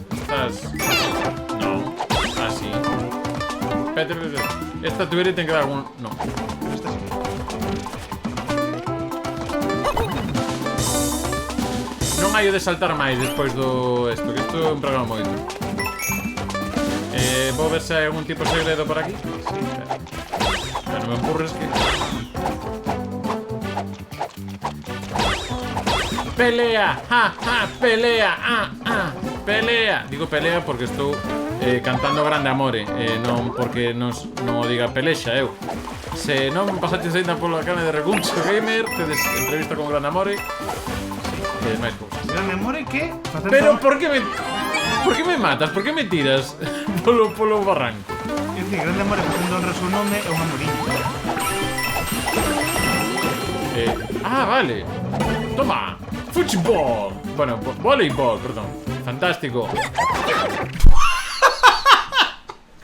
No. Así. Espérate. Esta tubería ten que dar algún. No. Pero esta sí. Non hai o de saltar máis despois do esto, que isto emprega moito. Vou ver se hai algún tipo de segredo por aquí. Sí, pero non me empurres que... Pelea, pelea, pelea. Digo pelea porque estou cantando Grande Amore, non porque non o diga pelexa, eu. Se non pasaches ainda pola canal de Recuncho Gamer, tedes entrevista con Grande Amore. E máis cousas. Grande Amore que... Pero por que me matas? Por que me tiras polo barranco? É dicir, Grande Amore facendo honra ao seu nome é un amoriño. Vale. Toma. Fútbol. Bueno, voleibol, perdón. Fantástico.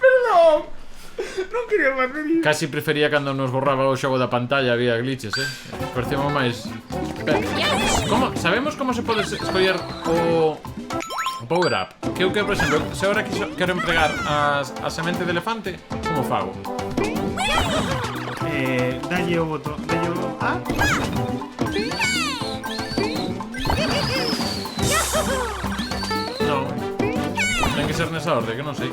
Perdón. Non quería facer iso. Casi prefería cando nos borraba o xogo da pantalla, había glitches, Parecemos máis... Como? Sabemos como se pode escoller o power up? Que eu quero, por exemplo, se agora quero empregar a semente de elefante, como fago? Dalle o botón, dalle o... A. Non. Ten que ser nesa orde, que non sei.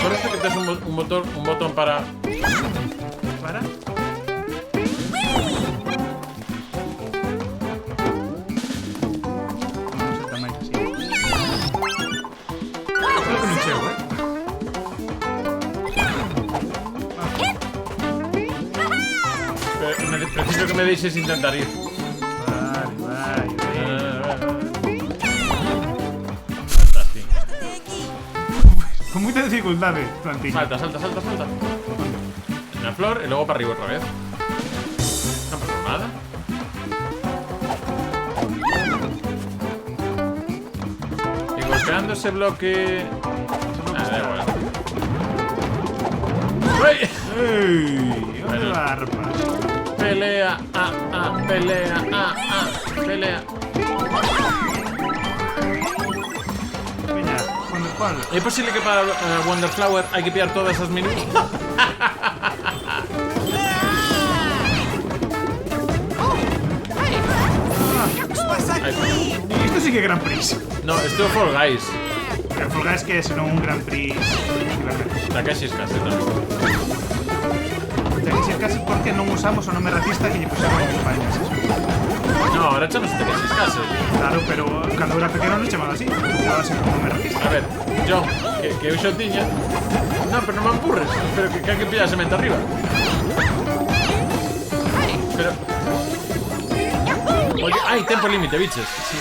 Parece que tes un botón para... Para. Non sei tamén así. Creo que non chego, Preciso que me deixes intentar ir. Vai. Fantástico. Con moita dificultade, plantiña. Salta. Una flor y luego para arriba otra vez. No pasa nada. Y golpeando ese bloque... da igual. ¡Uy! Ei, onde va, rapaz? Pelea, pelea, pelea. Veña, cuál? É posible que para Wonderflower hai que pillar todas as menús? Isto sí que é Grand Prix. No, isto é Fall Guys. El Fall Guys que é senón un Grand Prix. Da Caixis Case tamén. Ten que ser casi porque non usamos o nome racista que lle puxeron en España. No, ahora chamamos Da Caixis Case. Claro, pero cando era pequeno non chamaba así. Chamábase como nome racista. A ver, yo, que eu xa tiña. No, pero non me empurres. Pero que hai que pillar semente arriba. Pero... Oye, ai, tempo límite, biches. Sí.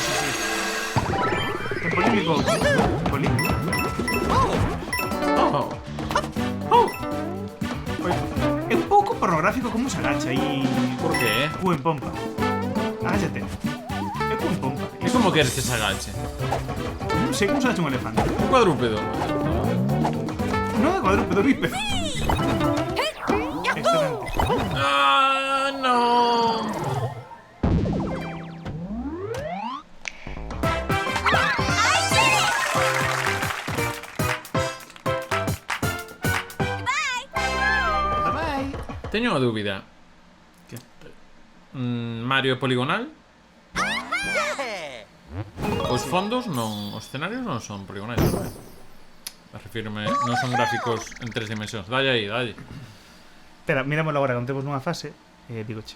Tempo límite. Tempo límite. Oh. Oye, é un pouco pornográfico como se agacha e... Por qué? Cu en pompa. Agáchate. É cu en pompa. E como queres que se agache? Non sei como se agacha un elefante. Un cuadrúpedo. Non é cuadrúpedo, bípedo. Excelente. Ah, no. Bye. Teño unha dúbida. Que? Mario poligonal? Os fondos non... Os escenarios non son poligonais, non é? Refírome... Non son gráficos en 3 dimensións. Dalle aí, dalle. Espera, mirámoslo agora, contemos nunha fase. Digoche.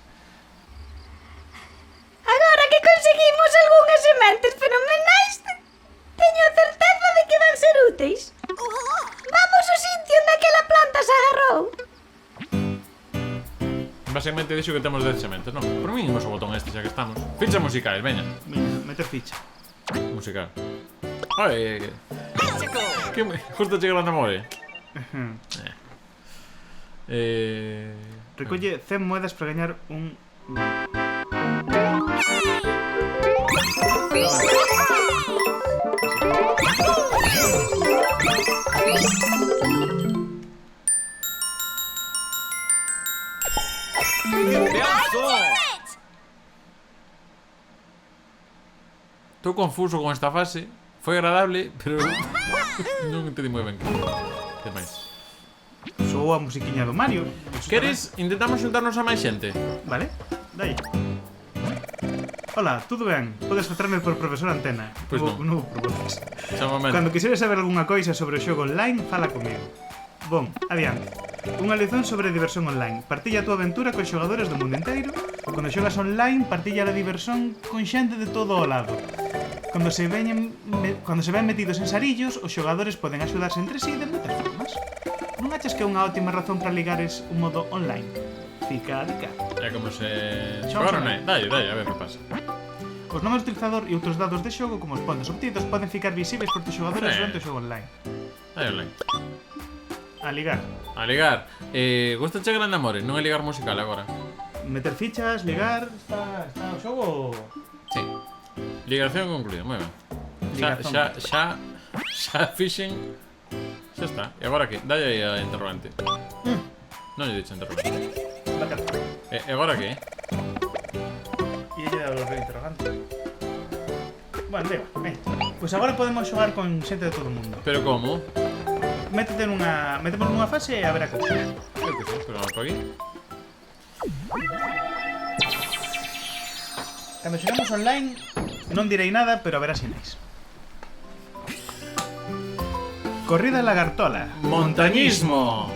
Agora que conseguimos algunhas sementes fenomenais, teño certeza de que van ser úteis. Vamos ao sitio onde aquela planta se agarrou. Basicamente dixo que temos 10 sementes, non? Por mí imos o botón este xa que estamos. Ficha musical, veña. Meter ficha. Musical. Ai, que justo chega o namore. Recolle 100 moedas para gañar un... Estou confuso con esta fase. Foi agradable, pero non entendi moi ben que máis. Sou a musiquiña do Mario. Queres? Intentamos xuntarnos a máis xente. Vale, daí. Hola, tudo ben? Podes tratarme por profesor Antena. Pois non. Non propostas. Xa un momento. Cando quixeres saber algunha coisa sobre o xogo online, fala comigo. Bon, adiante. Unha lección sobre diversión online. Partilla a túa aventura con xogadores do mundo inteiro. Cando xogas online, partilla a diversión con xente de todo o lado. Cando se ven metidos en sarillos, os xogadores poden axudarse entre sí de moitas formas. Non achas que é unha ótima razón para ligares un modo online? Fica a dica. É como se... Xogaron aí. Dalle, a ver que pasa. Os nomes do utilizador e outros dados de xogo, como os pontos obtidos, poden ficar visíveis por tus xogadores durante o xogo online. Dalle online. A ligar. A ligar. Gusta che grande amore, non é ligar musical agora. Meter fichas, ligar... Está o xogo... Sí. Ligación concluída, moi ben. Ligazón. Xa fixen. Xa está. E agora que? Dalle aí a interrogante. Non lle dicho interrogante. E agora que? E lle dá o interrogante. Bueno, venga, Pois agora podemos xogar con xente de todo o mundo. Pero como? Metemos nunha fase e a ver a cousa. Eu que sei, pero non por aquí. Cando xogamos online, non direi nada, pero haberá sinais. Corrida lagartola. Montañismo.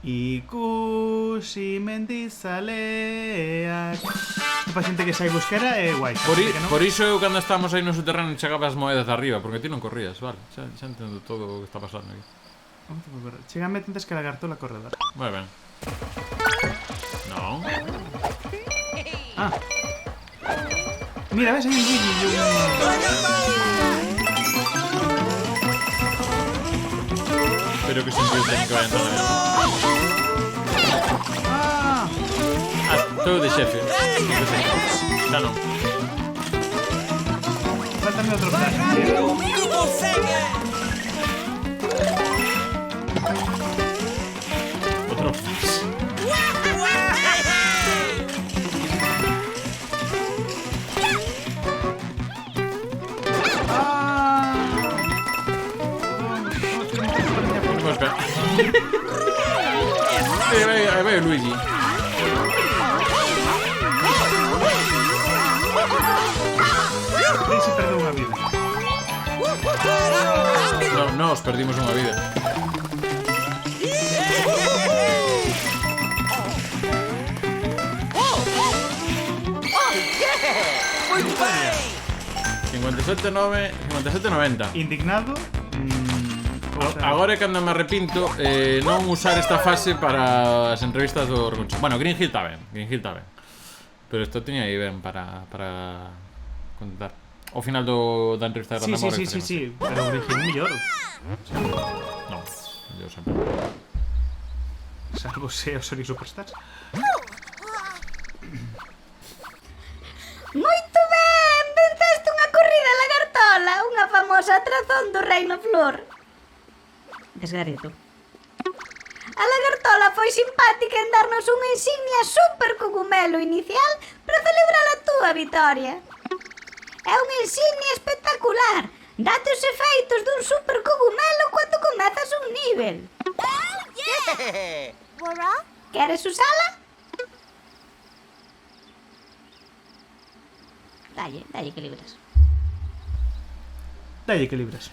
Ikusi mendizaleak. Pa xente que sai busquera é guai. Por iso eu cando estábamos aí no subterráneo chegaba as moedas de arriba, porque ti non corrías, vale? Xa entendo todo o que está pasando aquí. Chégame antes que lagartola corredora. Moi ben. Non. Ah. Mira, ves aí un Luigi e un... Pero que sentido ten que vayan tan a ver. Ah. Todo de xefe. Xa non. faltame outro flash. ¡Tú consigues! Outro flash. Vamos, espera. Aí vai o Luigi. Daisy perdeu unha vida. No, nós perdimos unha vida. ¡Muy bien! 57,90. Indignado. Agora é cando me arrepinto non usar esta fase para as entrevistas do Reconcho. Bueno, Green Hill está ben. Pero isto tiña aí ben para contar. O final da entrevista de Sí, Randamore. sí. Pero origen mellor. Non, yo sempre. Salvo se o Sonic Superstars. Moito ben, venceste unha corrida lagartola, unha famosa atracón do Reino Flor. Desgareto. A lagartola foi simpática en darnos unha insignia super cogumelo inicial para celebrar a túa vitoria. É unha insignia espectacular. Date os efeitos dun super cogumelo cando comezas un nivel. Queres usala? Dalle que libras. Dalle que libras.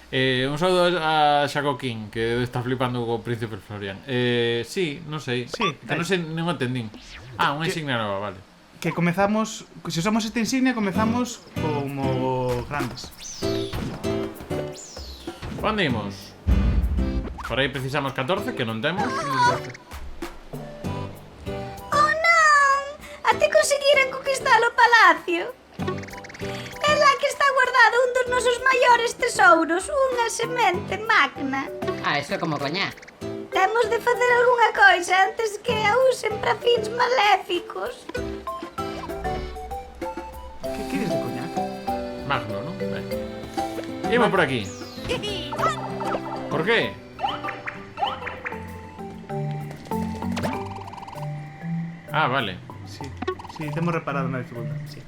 Un saludo a Shaco King, que está flipando co Príncipe Florian. Sí, non sei. Sí, que non sei, non entendín. Unha insignia nova, vale. Que comezamos, se usamos esta insignia, comezamos como grandes. Onde imos? Por aí precisamos 14, que non temos. Oh non! Até conseguiran conquistar o palacio. É lá que está guardado un dos nosos maiores tesouros, unha semente magna. Eso é como coñac. Temos de facer algunha coisa antes que a usen para fins maléficos. Que queres de coñac? Magno, non? Imos por aquí. Por qué? Vale. Sí, temos reparado na dificultad, sí.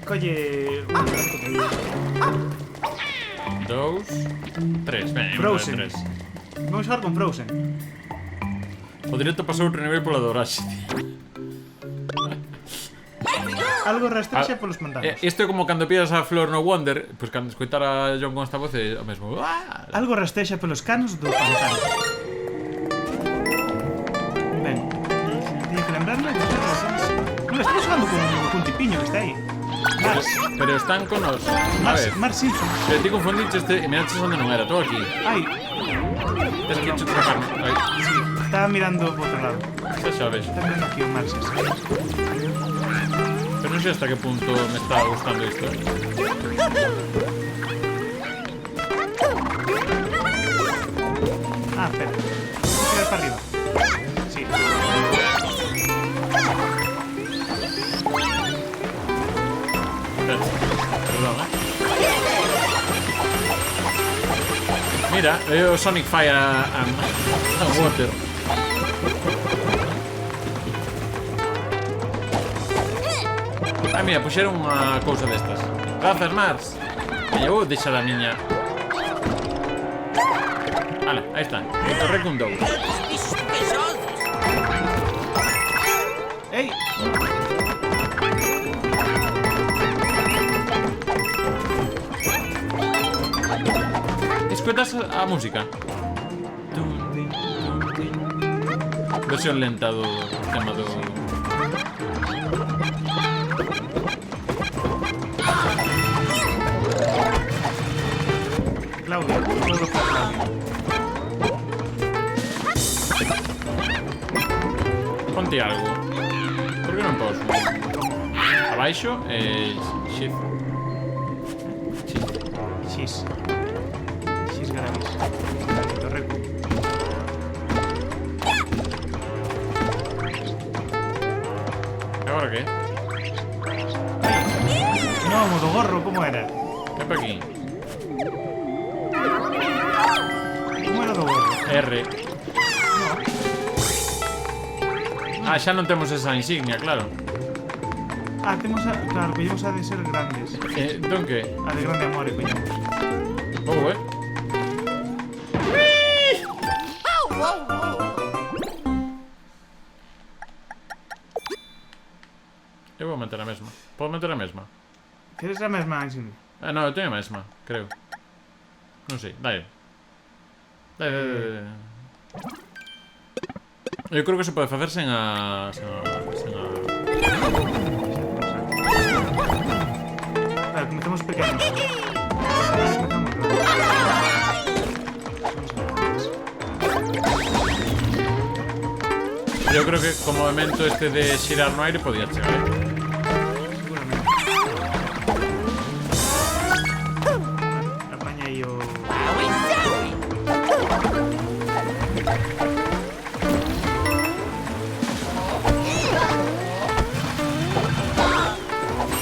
Colle... 2, 3. Ben, Frozen. 3. Vamos a xogar con Frozen. O directo pasou outro nivel pola doraxe. Algo rastrexa polos pantanos. Isto é como cando pidas a Flor no Wonder. Pois cando escoitar a John con esta voz é o mesmo. Algo rastrexa pelos canos do pantano. Ben, teño que lembrarme que non, estamos xogando con Tipiño que está aí. Pero están con nos. A ver, Mar Simpson. pero ti confundiches e miraches onde non era. Estou aquí. Ai, Tens que chutar. Ai, sí, estaba mirando por outro lado. xa sabes. Está mirando aquí o Marxes. Pero non sei hasta que punto me está gustando isto. Espera. Vou tirar para arriba. Sí. Perdón, Mira, é o Sonic Fire and Water. Mira, puxeron unha cousa destas. Grazas, Mars. Me llevou deixa da miña. Vale, aí está. O recundou. ¡Bichos pesados! Ei! Escoitas a música? Versión lenta do tema do... Claudia, todo para Claudia. Ponte algo. Por que non posso? Abaixo shift. Xis. Xis gravis. Torreco. Agora que? No, modo gorro, como Como era? Ven pa aquí. Como era do gordo? R. Ah, xa non temos esa insignia, claro. Ah, temos a... Claro, collemos a de ser grandes. Entón que? A de grande amor, collemos. Eu vou meter a mesma. Podo meter a mesma? Queres a mesma insignia? Ah, non, eu teño a mesma, creo. Non sei, dai. Dai. Eu creo que se pode facer sen a... Claro, comezamos pequenos. Eu creo que co movimento este de xirar no aire podía chegar, Seguramente. Apaña aí o...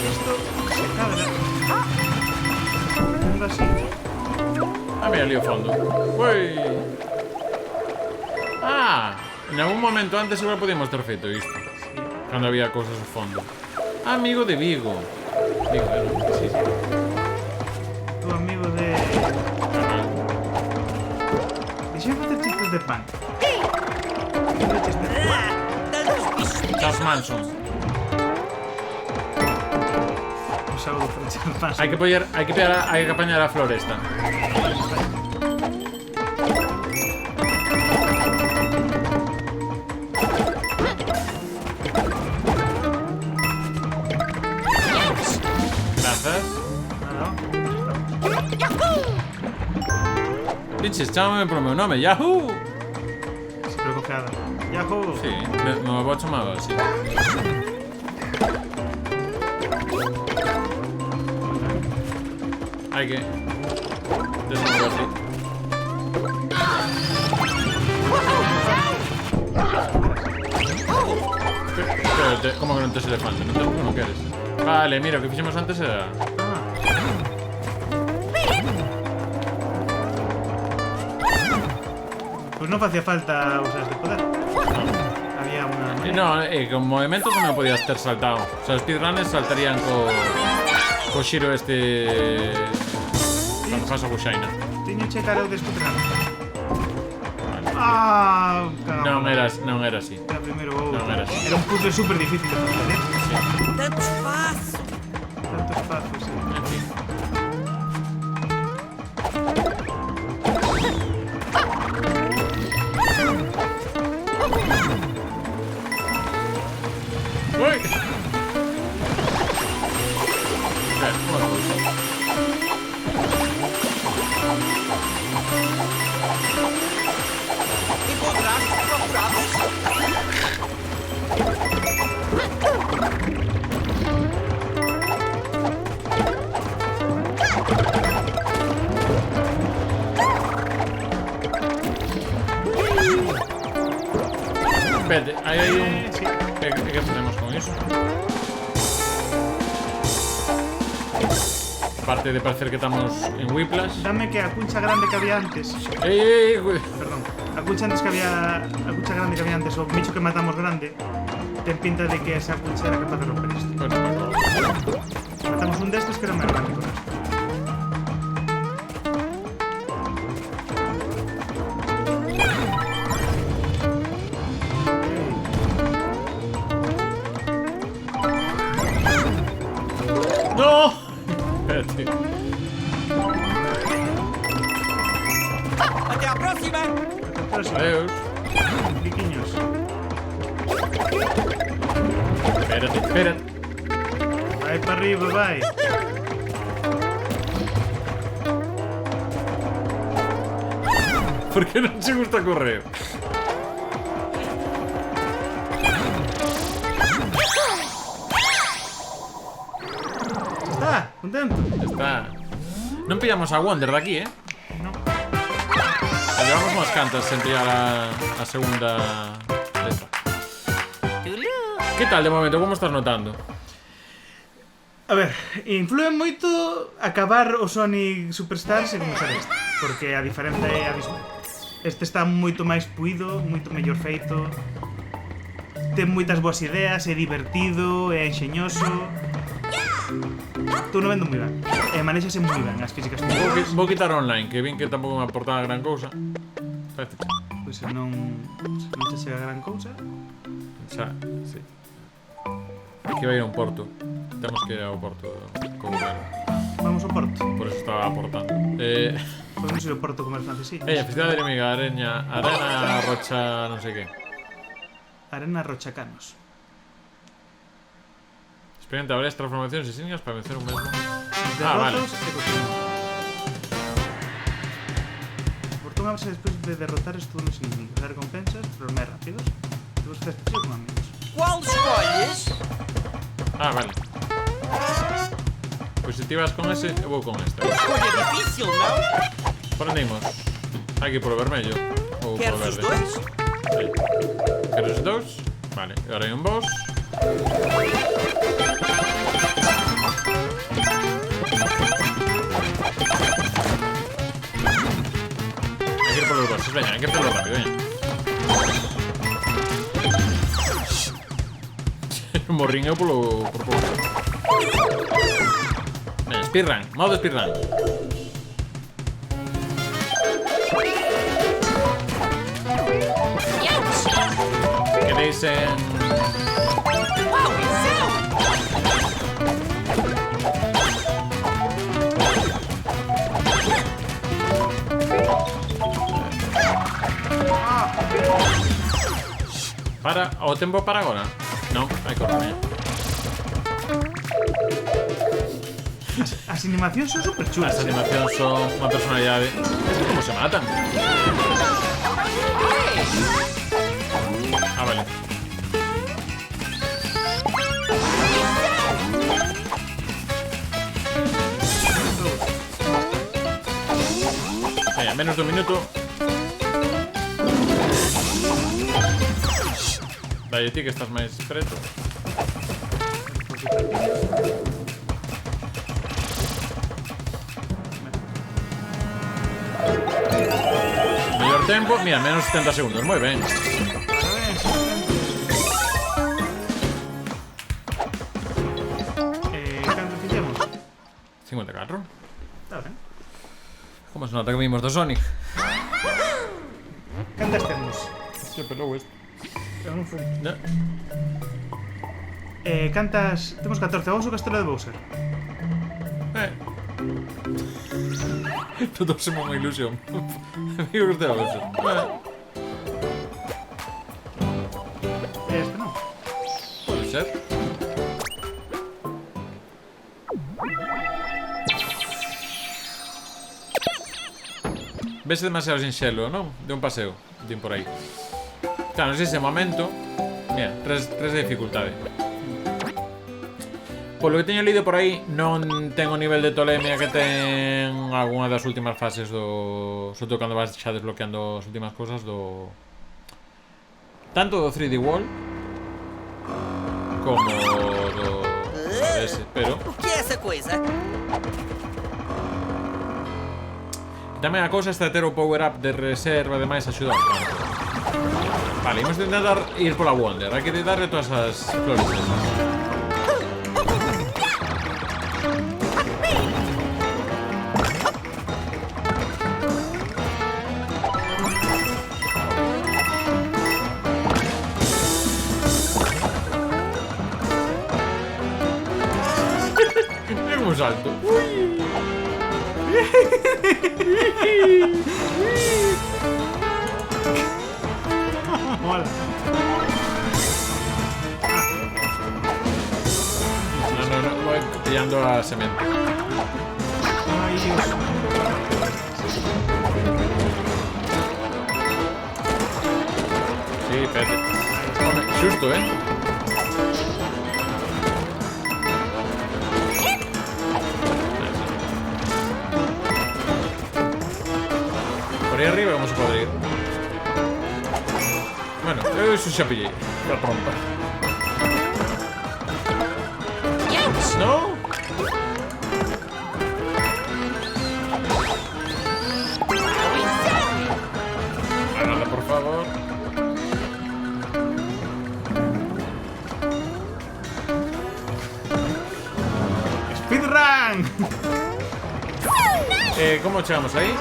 Esto se cadra. Pongo así. Ah, mira ali o fondo. Ui. Ah, en algún momento antes igual podíamos ter feito isto. Cando había cousas ao fondo. Amigo de Vigo. Vigo, non? Sí, sí. Tu amigo de... Deixa eu facer chistes de pan. Facer chistes de pan. Charles Manson. Un saludo para Charles Manson. Hai que apañar a floresta. Grazas. Pinches, chámame polo meu nome, Yahoo! Sempre cojeada. Yahoo! Sí, me vou chamado así. Hai que... desmontar así. Pero, como que non tes elefante? Non queres? Vale, mira, o que fixemos antes era... Pues non facía falta usar este poder. Había unha manera. No, con movimientos non me podías ter saltado. O sea, os speedrunners saltarían co xiro este... cando faz a buxaina. Teño che cara o descotrano. Vale. Ah, cagamos. Non era así. Era primeiro o outro. Non era así. Era un puzzle super difícil de facer, ¿eh? Tanto espaço! Tanto espacio, sí. En fin. Ui! Una cosa. Encontraste o que procuravas? Espérate, hay un... Sí. ¿Qué hacemos con eso? Aparte de parecer que estamos en Whiplash. Dame que a cuncha grande que había antes. ¡Ey! Perdón. A cuncha antes que había... A cuncha grande que había antes, o bicho que matamos grande, ten pinta de que esa cuncha era capaz de romper esto. Bueno, pues, Matamos un de estos que era más grande con esto. ¡No! Espérate. Até à próxima! Adiós. Piquiños. Espérate. Vai para arriba, vai. ¿Por qué no te gusta correr? Está, contento. Está. Non pillamos a Wonder de aquí, eh? No. Llevamos unas cantas sen pillar a segunda letra. ¿Qué tal de momento? ¿Cómo estás notando? A ver, influe moito acabar o Sonic Superstars e comenzar este, porque a diferenza é abismal. Este está moito máis puído, moito mellor feito. Ten moitas boas ideas, é divertido, é enxeñoso. Tú non vendo moi ben. E manéxase moi ben as físicas. Vou quitar online, que vin que tampouco me aportaba gran cousa. Parece. Pois se non te chega gran cousa. Xa, sí. Aquí vai a un porto. Temos que ir ao porto co goberno. Vamos ao porto. Por eso estaba aportando. Podemos ir ao porto comer francesillas. Festival de Enemiga, Arena Rocha, non sei que. Arena Rochacanos. Experimenta varias transformaciones y signos para vencer un mesmo. Vale. Derrotos e continuamos. O portón ábrese despois de derrotar todos os inimigos. Dar recompensas, pero máis rápidos. Debes facer especial con amigos. Qual escolhes? Vale. Pois se ti vas con ese, eu vou con este. Escolha difícil, non? Por onde imos? Aquí por o vermello ou por o Queres os verde? dois? Aí. Queres os dous? Vale, agora hai un boss. Hai que ir por os bosses, veña, hai que hacerlo rápido, veña. Morrín eu por pouco. Veña, speedrun, modo speedrun. Queréis en... Para, o tempo para agora? Non, hai correr. As animacións son super chulas. As animacións son unha personalidade. Esto como se matan? Vale. Venga, menos de un minuto. Dalle ti que estás máis preto. Mellor tempo, mira, menos 70 segundos, moi ben. Canto fixemos? 54. Está ben. Como se nota que vimos do Sonic? Cantas temos? Se pelou este. Eu non fui. No. Cantas... Temos 14. Vamos ao castelo de Bowser. Todo se unha ilusión. Amigo que te hago eso. Este non. Pode ser. Vese demasiado sinxelo, non? De un paseo, din por aí. Claro, non sei ese momento. Mira, 3 de dificultade. Polo que teño lido por aí, non ten o nivel de tolemia que ten algunha das últimas fases do... Sobre todo cando vas xa desbloqueando as últimas cosas do... Tanto do 3D World como do ese, pero... O que é essa coisa? Tamén a cousa está ter o power up de reserva e demais axuda bastante. Vale, imos intentar ir pola Wonder. Hai que darle todas as flores. Mira como salto. Mola. No, voy pillando a semente. Ai, Dios. Sí, espérate. Home, xusto, Por aí arriba vamos a poder ir. Bueno, eu iso xa pillei. Ya pronto. No? fan! ¿Cómo chegamos aí?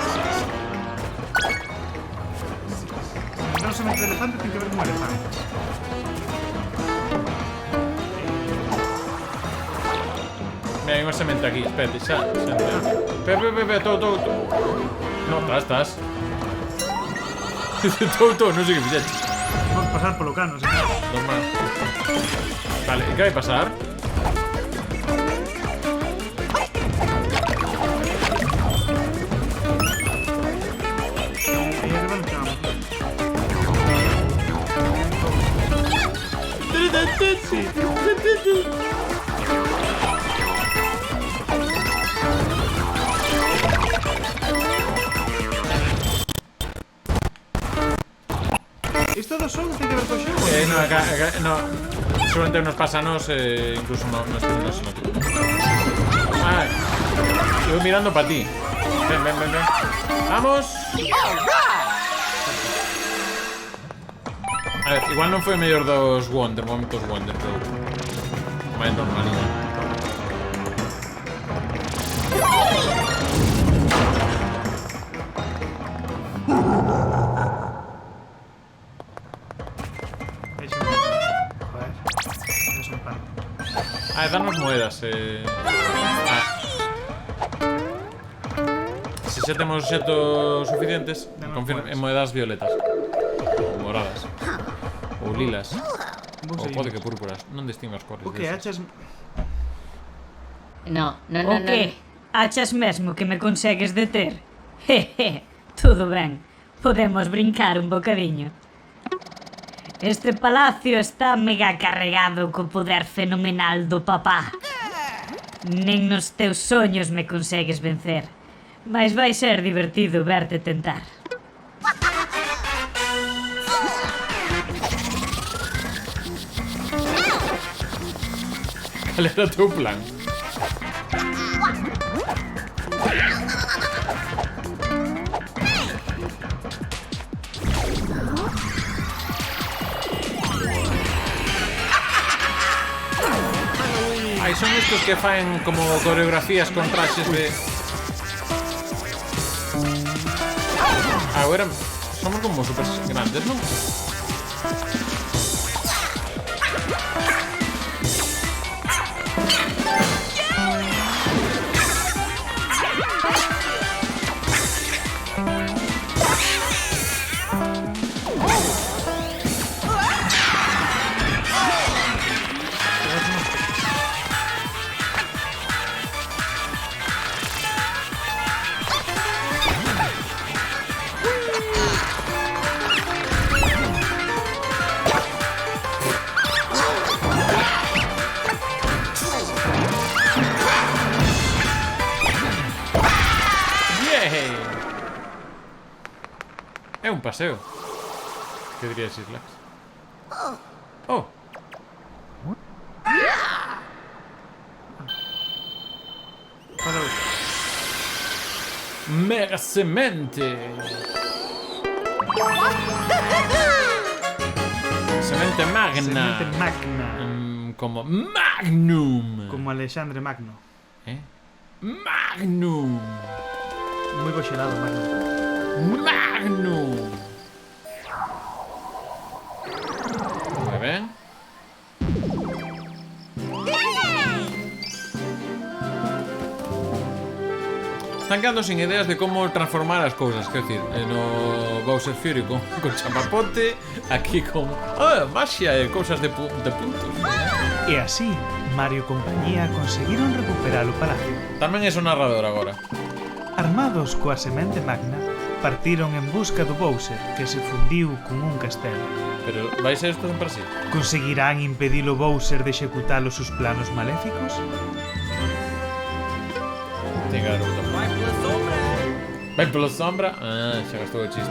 Non se mete elefante, ten que ver con elefante. Mira, hai unha semente aquí, espérate, xa Pepe, todo No, estás Todo, non sei que fixeche Vamos pasar polo cano, se non. Normal. Vale, e que vai pasar? Aí arriba non chegamos. Isto do son ten que ver co xogo? No, seguramente nos pasa a nos, incluso no se nota. Ai, eu mirando para ti. Ven. Vamos. A ver, igual non foi o mellor dos momentos Wonder, pero máis normalinho. Darnos moedas, Se xa temos xetos suficientes, confío en moedas violetas. Ou moradas. Ou lilas. Ou pode que púrpuras. Non distingo as cores. O que achas? No. O que? Achas mesmo que me consegues deter? Jeje, tudo ben. Podemos brincar un bocadiño. Este palacio está mega carregado co poder fenomenal do papá. Nen nos teus soños me consegues vencer. Mas vai ser divertido verte tentar. Cal era o teu plan? Ai, son estos que faen como coreografías con traxes de... Agora somos como super grandes, non? É un paseo. Que diría Sirlax? Oh. Mega semente. Semente magna. Semente magna. Como Magnum. Como Alexandre Magno. Magnum. Moi boxelado, Magno. Magnum. Moi ben. Están quedando sin ideas de como transformar as cousas. Quer decir, no Bowser Fury con chapapote, aquí con magia e cousas de puntos. E así, Mario e compañía conseguiron recuperar o palacio. Tamén é o narrador agora. Armados coa semente magna, partiron en busca do Bowser, que se fundiu con un castelo. Pero vai ser isto sempre así? Conseguirán impedir o Bowser de executar os seus planos maléficos? Vai pola sombra? Ah, xa gastou o chiste.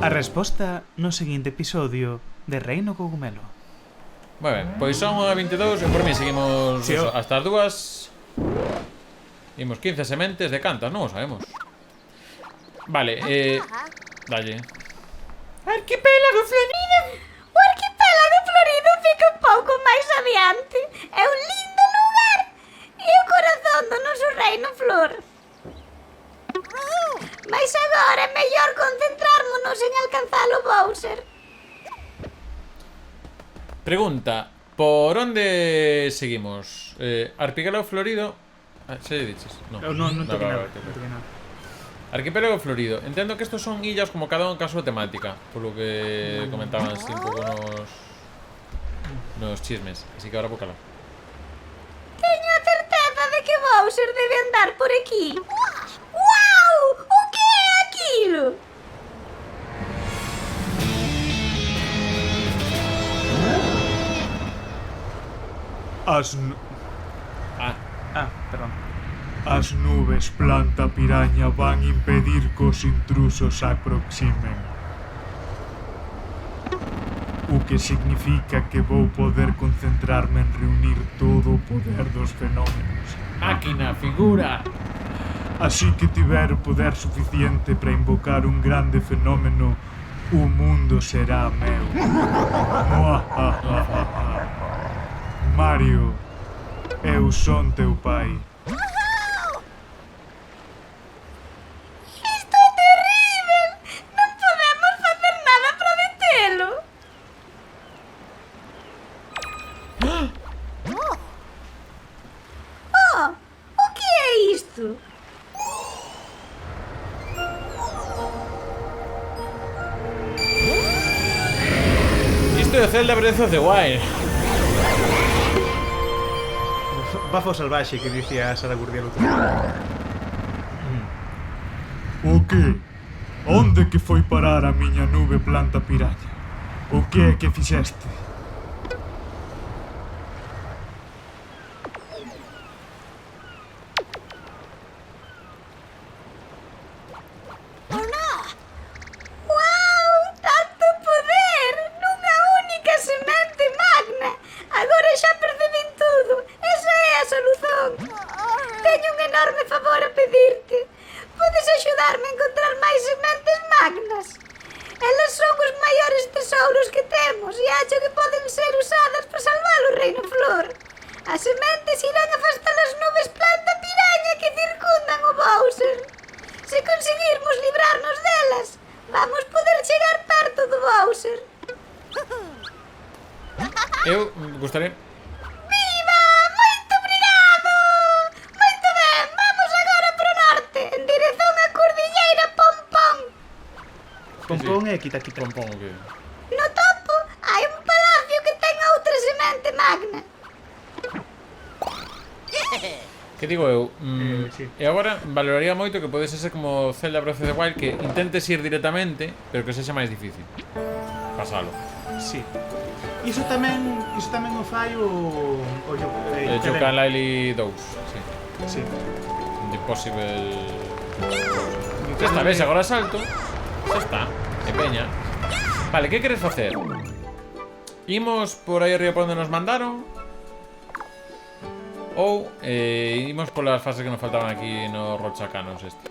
A resposta no seguinte episodio de Reino Cogumelo. Moi ben, pois son a 22 e por mí seguimos Sí, eso, hasta as 2. Imos 15 sementes de cantas, non o sabemos. Vale, dalle. Arquipélago Florido. O arquipélago Florido fica un pouco máis adiante. É un lindo lugar. E o corazón do noso Bowser. Pregunta, por onde seguimos? Arquipélago Florido... xa lle diches? Non toquei nada. ok. Non toquei nada. Arquipélago Florido. Entendo que estos son illas como cada un ca súa temática, polo que comentaban así un pouco nos chismes. Así que ahora vou calar. Teño a certeza de que Bowser debe andar por aquí. Uau! O que é aquilo? Perdón. As nubes planta piraña van impedir que os intrusos se aproximen. O que significa que vou poder concentrarme en reunir todo o poder dos fenómenos. Máquina, figura. Así que tiver o poder suficiente para invocar un grande fenómeno, o mundo será meu. Mario, eu son teu pai. Isto é terrível! Non podemos facer nada para detelo. Oh, o que é isto? Isto é o Zelda Breath of the Wild. Bafo salvaxe que dicía Sara Gurdiel outro día. O que? Onde que foi parar a miña nube planta piraña? O que é que fixeste? Uau! Tanto poder! Nunha única semente magna! Agora xa percebín tudo! Esa é a solución! Teño un enorme favor a pedirte. Podes axudarme a encontrar máis sementes magnas? Elas son os maiores tesouros que temos e acho que poden ser usadas para salvar o Reino Flor. As sementes irán afastar as nubes planta piraña que circundan o Bowser. Se conseguirmos librarnos delas, vamos poder chegar perto do Bowser. Eu gostaría... Viva! Moito obrigado! Moito ben, vamos agora para o norte, en dirección á cordilleira Pompón. Pompón e quita. Pompón, que... No topo hai un palacio que ten outra semente magna. Que digo eu? Sí. E agora valoraría moito que podese ser como Zelda Breath of the Wild, que intentes ir directamente, pero que sexa máis difícil pasalo. Sí. Iso tamén o fai o Yooka-Laylee 2, sí. Sí. The Impossible... Xa está, ves, agora salto. Xa está, que peña. Vale, que queres facer? Imos por aí arriba por onde nos mandaron, ou imos polas fases que nos faltaban aquí no Rochacanos este.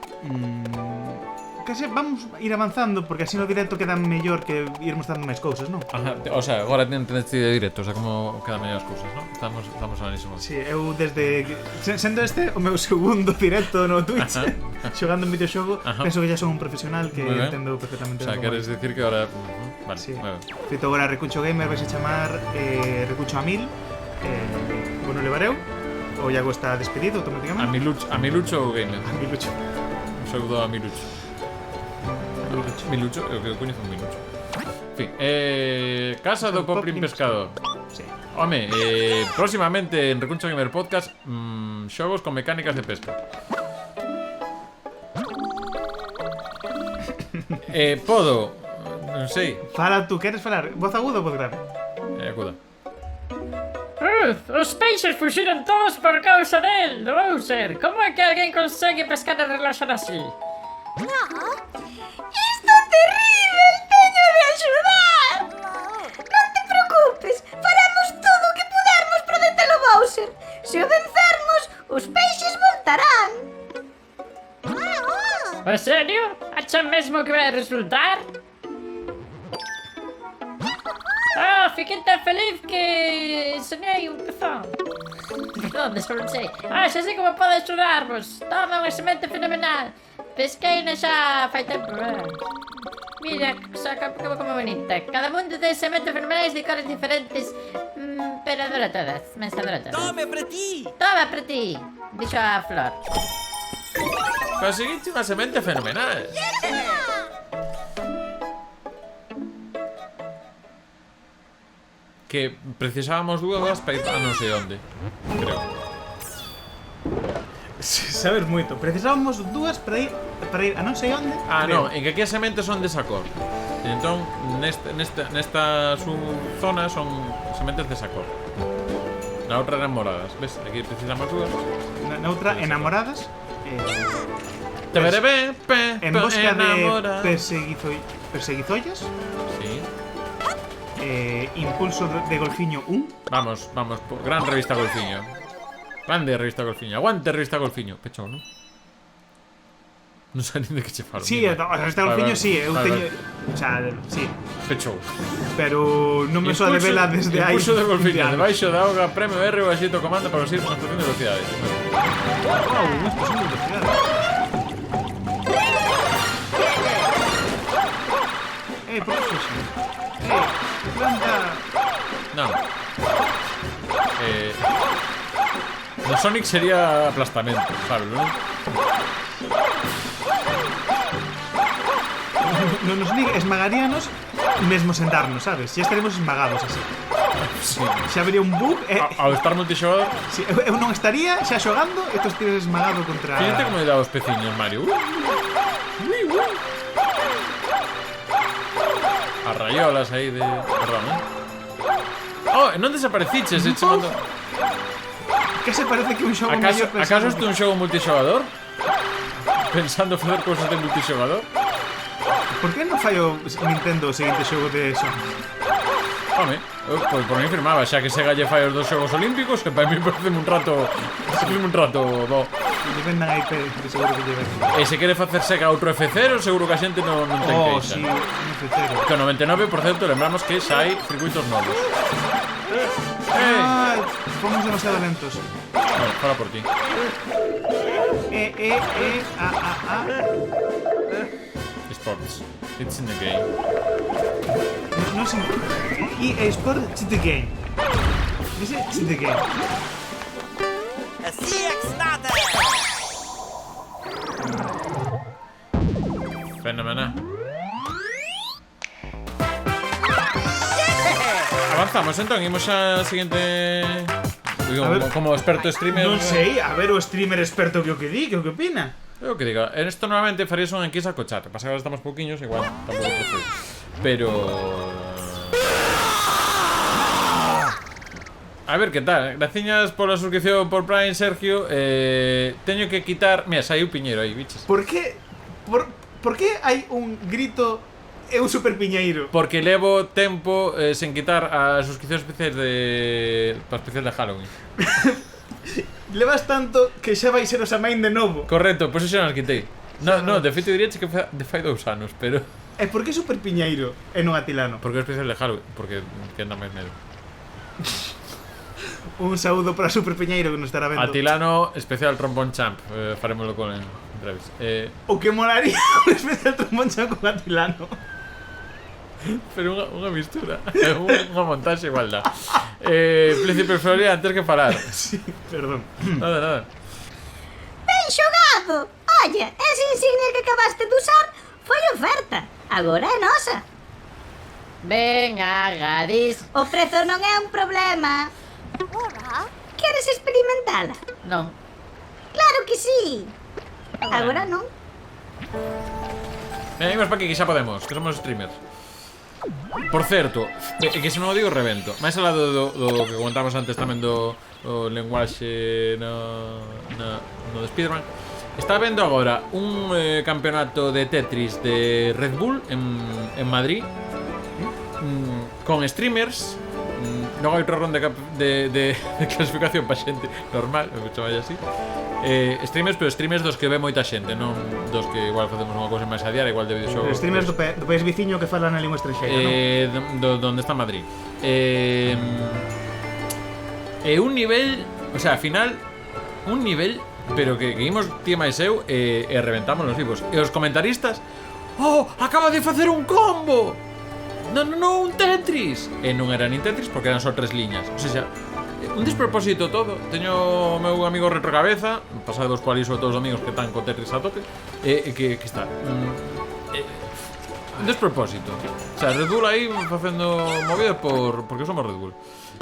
Case vamos a ir avanzando porque así no directo queda mellor que ir mostrando máis cousas, non? Ajá, o sea, agora tens de directo, o sea, como quedan mellor as cousas, non? Estamos anísimos. Sí, eu desde sendo este o meu segundo directo no Twitch xogando en videoxogo, penso que xa son un profesional que entendo perfectamente. O sea, queres decir que ahora... Vale, sí. moi ben. Feito agora Recucho Gamer vais a chamar Recucho a 1000. Bueno, levareu. O Iago está despedido automáticamente. A Milucho Gamer. A Milucho. Un saludo a Milucho. Milucho, eu que coñezo un Milucho. En fin, Casa do Poplin Pescador. Sí. Home, próximamente en Recuncho Gamer Podcast, xogos con mecánicas de pesca. Podo, non sei. Fala tú, queres falar? Voz aguda ou voz grave? Acuda. Os peixes fuxiron todos por causa del, do Bowser. Como é que alguén consegue pescar e relaxar así? Isto é terrível! Teño de axudar! Non te preocupes, faremos todo o que pudermos para deter o Bowser. Se o vencermos, os peixes voltarán. En serio? Achan mesmo que vai resultar? Fiquei tan feliz que ensinei un pezón. Onde, só non sei. Xa sei como pode axudarvos. Toma unha semente fenomenal. Pesquei na xa fai tempo, Mira, saca como bonita. Cada mundo ten sementes fenomenais de cores diferentes. Pero adoro todas. Me adoro todas. Tome para ti! Toma para ti. Dixo a flor. Conseguiste unha semente fenomenal. Que precisábamos dúas para ir a non sei onde. Creo. Sabes moito. Precisábamos dúas para ir a non sei onde. Non, en que aquí as sementes son de Sacor. Entón, nesta zona son sementes de Sacor. Na outra eran moradas, ves? Aquí precisamos dúas. Na outra, enamoradas. En busca de perseguizollas. Sí. Impulso de Golfiño 1. Vamos, gran revista Golfiño. Grande revista Golfiño. Aguante revista Golfiño. Pechou, non? Non sei nin de que che falo. Sí, a revista Golfiño sí, eu teño, o sea, sí. Pechou. Pero non me soa de vela desde aí. Impulso de Golfiño, debaixo da auga, premio R o axito comando para conseguir unha estación de velocidade. Wow, unha estación de velocidade. Por que fuxe? Planta. Non. No Sonic sería aplastamento, sabes, non? Non nos diga, esmagaríanos mesmo sentarnos, sabes? Xa estaremos esmagados así. Sí. Xa habría un bug Ao estar multixogador. Sí, eu non estaría xa xogando e tú estives esmagado contra... Fíjate como lle dá os peciños, Mario. As rayolas aí de... Perdón, Oh, non desapareciches, che mando... Que se parece que un xogo mellor pensado... Acaso este un xogo multixogador? Pensando facer cousas de multixogador? Por que non fallo Nintendo o seguinte xogo de Sonic? Home, pois por mí firmaba, xa que Sega lle fai os dos xogos olímpicos, que para mí parece un rato bo. Que vendan a IP, de seguro que lle ven. E se quere facer Sega outro F0, seguro que a xente non ten queixa. Sí, un F0. Que o 99, por certo, lembramos que xa hai circuitos novos. Ai, fomos demasiado lentos. Bueno, fala por ti. Sports. It's in the game. No sé. EA Sport, it's the game. Dice, it's the game. Así é que se nada! Fenomenal. Avanzamos, entón, imos a seguinte... Como experto streamer... Non sei, a ver o streamer experto que o que di, que o que opina. Eu que diga, esto normalmente farías unha enquisa co chat. Pasa que agora estamos pouquiños, igual tampouco procede. Pero... A ver, que tal? Graciñas pola suscripción por Prime, Sergio. Teño que quitar... Mira, saiu Piñeiro aí, biches. Por que hai un grito e un super piñeiro? Porque levo tempo sen quitar a suscripción especial para especial de Halloween. Levas tanto que xa vai ser o Samain de novo. Correcto, pois xa non as quitei. No, de feito diría que de fai 2 anos, pero... E por que super piñeiro e non Atilano? Porque é especial de Halloween, porque que anda máis medo. Un saúdo para Super Piñeiro que nos estará vendo. Atilano, especial trombón champ. Farémoslo con breves. O que molaría un especial trombón champ con Atilano. Pero unha mistura. Unha montaxe igual da. Príncipe Florian, antes que falar. Sí, perdón. Nada. Ben xogado! Oye, esa insignia que acabaste de usar foi oferta. Agora é nosa. Venga, Gadis. O prezo non é un problema. Queres experimentala? Non. Claro que sí. Agora non. Imos pa aquí, que xa podemos, que somos streamers. Por certo, que se non o digo revento. Mais alá do que comentamos antes tamén do lenguaxe no de Spiderman. Está vendo agora un campeonato de Tetris de Red Bull en Madrid, con streamers. Non hai outro ronda de clasificación pa xente normal, me chamai así. Streamers, pero streamers dos que ve moita xente, non dos que igual facemos unha cousa máis a diaria, igual de videoxogos. Streamers do país viciño que falan na lingua estranxeira, non? Donde está Madrid. Un nivel, o sea, ao final, un nivel, pero que imos tía máis eu e reventamos los vivos. E os comentaristas, Oh, acaba de facer un combo. Non, un Tetris. E non era nin Tetris porque eran só 3 liñas. O sea, un despropósito todo. Teño o meu amigo Retrocabeza, pasados por ali sobre todos os amigos que están co Tetris a tope, que está un despropósito. O sea, Red Bull aí facendo movida porque somos Red Bull.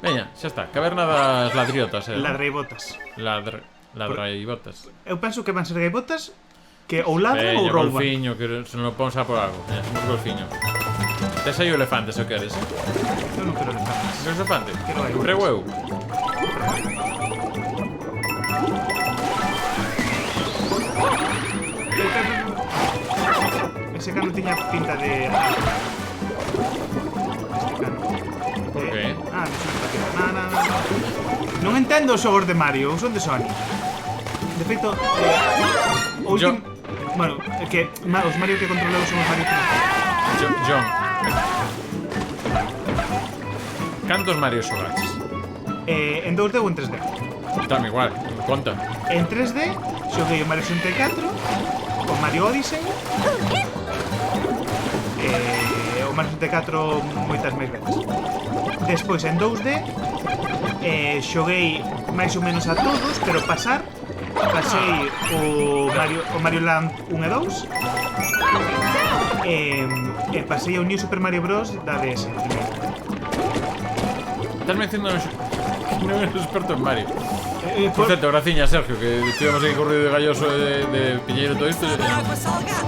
Veña, xa está. Caverna das ladriotas, Ladreibotas. Ladreibotas. Eu penso que van ser gaivotas que ou ladran ou Veña, rouban. golfiño, que se non pon xa por algo. Veña, somos golfiño. Tes aí o elefante, se o queres, Eu non quero elefantes. Queres elefante? Quero gaivotas. Prego eu. Ese cano tiña pinta de... Este cano. Por qué? Non entendo os xogos de Mario, ou son de Sony. De feito, o último... Bueno, é que os Mario que controleu son os Mario que... John. Cantos Mario xogaches? En 2D ou en 3D? Dame igual, conta. En 3D xoguei o Mario 64, o Mario Odyssey, o Mario 64 moitas máis veces. Despois en 2D xoguei máis ou menos a todos, pero pasei o Mario Land 1 e 2 e pasei o New Super Mario Bros. Da DS. Estás me dicindo que non eres experto en Mario. Por Por certo, graciña, Sergio, que estivemos aquí corrido de galloso de Piñeiro e todo isto. Água salgada.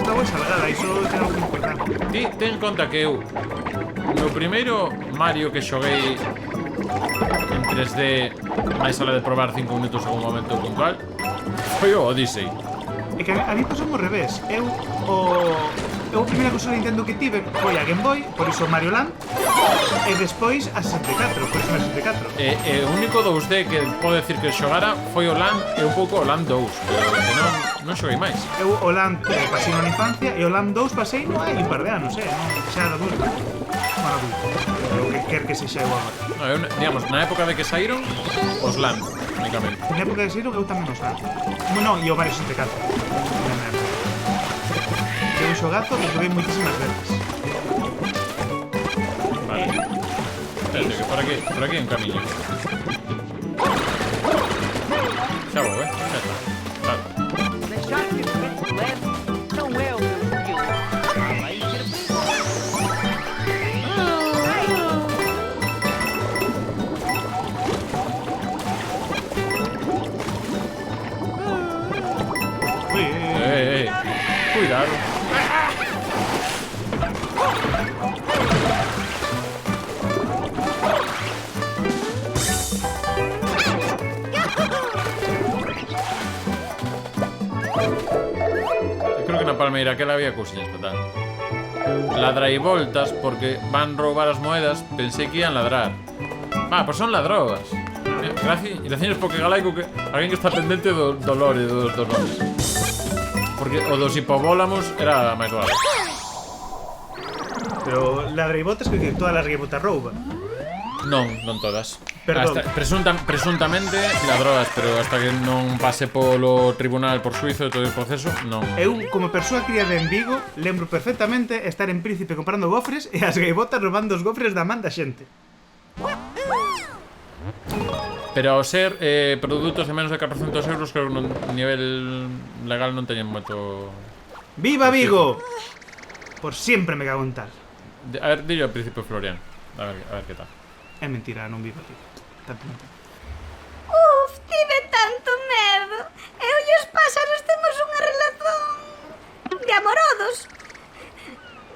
esta agua é salgada, iso ten algo importante. Ti ten en conta que eu o meu primeiro Mario que xoguei en 3D máis sala de probar 5 minutos en un momento puntual foi o Odyssey. É que a mí pasou ao revés. Eu a primeira consola Nintendo que tive foi a Game Boy, por iso Mario Land, e despois a 64, por iso a 64. E o único 2D que podo decir que xogara foi o Land e un pouco o Land 2, pero que non xoguei máis. Eu o Land pasei na infancia e o Land 2 pasei non hai un par de anos, non xa era adulto. Bueno, adulto. O que quer que sexa eu agora. No, eu, digamos, na época de que saíron os Land, únicamente. Na época de Siro eu tamén os Land. Non, e o Mario 64. Que un xogazo que xoguei moitísimas veces. Vale. Espérate, que por aquí hai un camiño. Xa vou, xa está. Vale. Deixar que esse vento leve não é o meu estilo. Vai ser Cuidado. Eu creo que na palmeira aquela había cousiñas para tal. Ladra e voltas porque van roubar as moedas. Pensei que ian ladrar. Pois son ladrogas. Gracias porque galaico que alguén que está pendente do lore dos nomes. Porque o dos hipobólamos era máis doado. Pero ladreibotas que todas as gaivotas rouban. Non todas. Perdón. Presuntamente ladroas, pero hasta que non pase polo tribunal por suizo e todo o proceso, non. Eu, como persoa criada en Vigo, lembro perfectamente estar en Príncipe comprando gofres e as gaivotas robando os gofres da man da xente. Pero ao ser produtos de menos de 400 euros, creo que no nivel legal non teñen moito... ¡Viva Vigo! Por sempre me cago en tal. A ver, dillo ao Príncipe Florian. A ver que tal. É mentira, non viva Vigo. Tanto non. Uf, tive tanto medo. Eu e os pásaros temos unha relación de amorodos.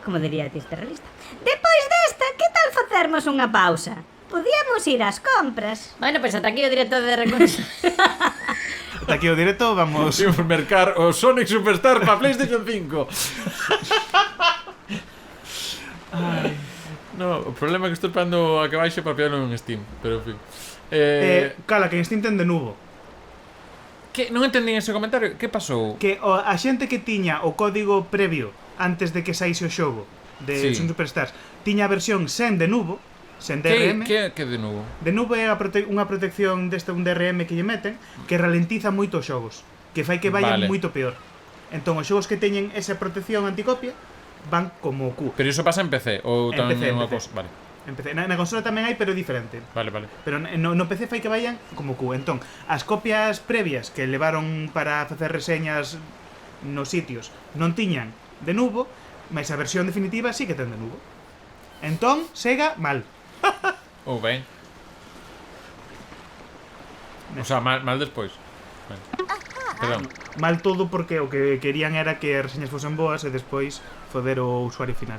Como diría a tista realista. Depois desta, que tal facermos unha pausa? Podíamos ir ás compras. Bueno, pues ata aquí o director de recursos. Ata aquí o directo, vamos... Imos mercar o Sonic Superstar para PlayStation 5. Ai. No, o problema é que estou esperando a que baixe para pillarlo en Steam. Pero, en fin. Cala, que en Steam ten de nubo. Que non entendín ese comentario. Que pasou? Que a xente que tiña o código previo antes de que saíse o xogo de Sonic Superstars tiña a versión sen de nubo, sen DRM. Que de novo? De nubo é unha protección deste un DRM que lle meten que ralentiza moito os xogos, que fai que vayan moito peor. Entón, os xogos que teñen esa protección anticopia van como o cu. Pero iso pasa en PC ou En tamén PC, é unha en PC. cosa, vale. Empecé. Na consola tamén hai, pero é diferente. Vale. Pero no PC fai que vayan como cu. Entón, as copias previas que levaron para facer reseñas nos sitios non tiñan de nubo, mas a versión definitiva sí que ten de nubo. Entón, Sega, mal. Ou ben. O sea, mal despois. Ben. Perdón. Mal todo porque o que querían era que as reseñas fosen boas e despois foder o usuario final.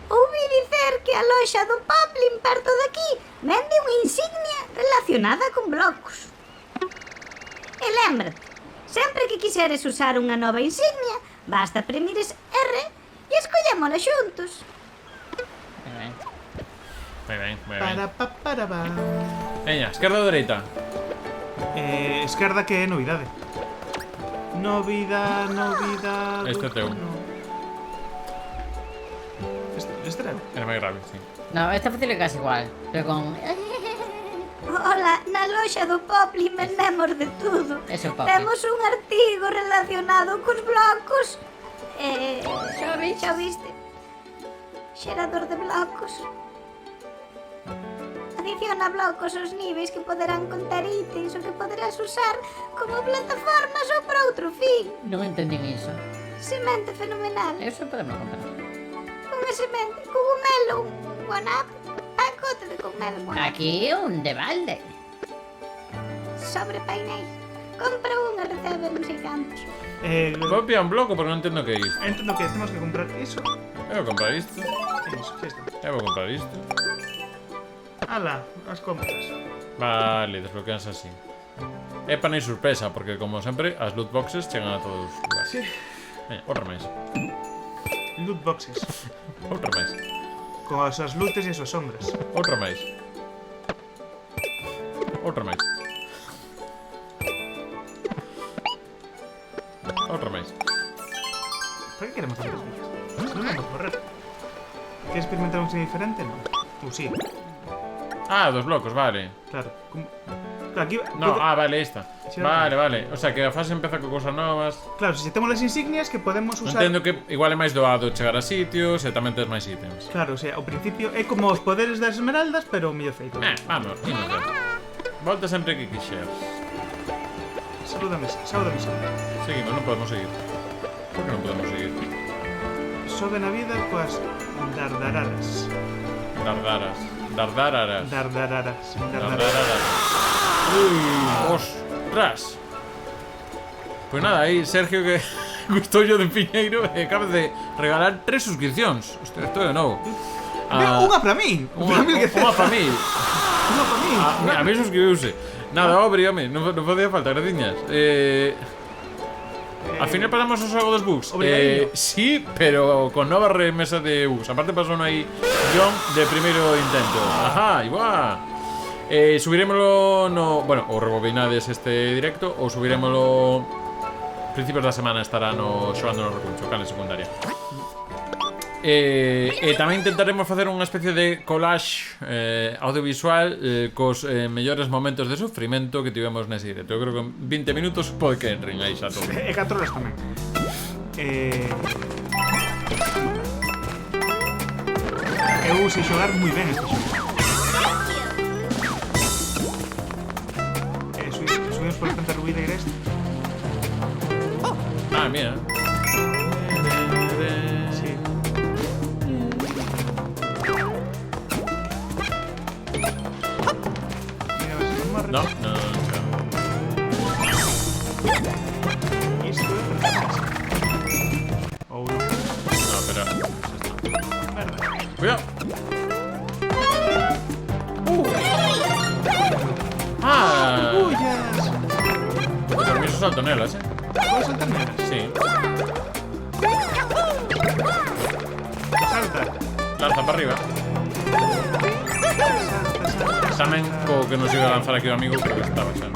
Ouvi dicer que a loxa do Poplin perto daqui vende unha insignia relacionada con blocos. E lémbrate, sempre que quiseres usar unha nova insignia, basta premires R e escollémola xuntos. Moi ben. Para. Veña, esquerda ou dereita? Esquerda que é novidade. Novidade. Este é teu. Este era. Era máis grave, sí. No, esta facile casi igual. Pero con... Ola, na loxa do Poplin vendemos de tudo. Eso, Poplin. Temos un artigo relacionado cos blocos. Xa viste? Xerador de blocos. Adiciona blocos aos niveis que poderán conter ítems ou que poderás usar como plataformas ou para outro fin. Non entendín iso. Semente fenomenal. Eso podemos comprar. Unha semente, cogumelo, un guanap, pacote de cogumelo, guanap. Aquí un de balde. Sobre painéis. Compra unha, recebe non sei cantos. Copia un bloco, pero non entendo que é isto. Entendo que temos que comprar iso. Eu vou comprar isto. Iso, xa está. Eu vou comprar isto. Ala, as compras. Vale, desbloqueanse así. É para non sorpresa, porque como sempre, as loot boxes chegan a todos os lugares. Sí. Veña, outra máis. Loot boxes. Outra máis. Con as súas lutes e as súas sombras. Outra máis. Outra máis. Outra máis. Para que queremos tantas vías? Non vamos correr. Queres experimentar un sitio diferente? Non. Ou sí, Ah, dos blocos, vale. claro. Claro, aquí... No, vale, esta. Sí, Vale. O sea, que a fase empeza con cosas novas. Claro, se temos as insignias que podemos usar... Entendo que igual é máis doado chegar a sitios e tamén tes máis ítems. Claro, o sea, ao principio é como os poderes das esmeraldas, pero mellor feito. Vamos, imos ver. Volta sempre que quixeras. Salúdame. Seguimos, non podemos seguir. Por que non podemos seguir? Sobe na vida coas dardararas. Dardararas. Uy, ostras. Pues nada, aí Sergio que gustou yo de Piñeiro e acaba de regalar 3 suscripcións. Hostia, esto de novo. Unha para min. Unha para mí. Unha para min. A mí suscribiuse. Nada, obre, home, non facía falta, graciñas. Al final pasamos o xogo dos bugs. Sí, pero con nova remesa de bugs. Aparte pasou aí John de primeiro intento. Ajá, igual. Subiremoslo no... Bueno, ou rebobinades este directo ou subiremoslo principios da semana estará no xogando no recuncho, canle secundaria. Tamén intentaremos facer unha especie de collage audiovisual cos mellores momentos de sufrimento que tivemos nese directo. Eu creo que en 20 minutos pode que entren aí xa todo. E 4 horas tamén. Eu sei xogar moi ben este xogo. Subimos por tanta ruída e este. Ah, mira. Sí. Mira, a ver se nos morre. No. Isto é perfecto. Ou non. No, espera. Merda. Cuidado. Ullas. Permiso salto nelas, Podes saltar nelas? Sí. Salta. Lanza para arriba. Salta. Tamén co que nos iba a lanzar aquí o amigo, creo que estaba xa.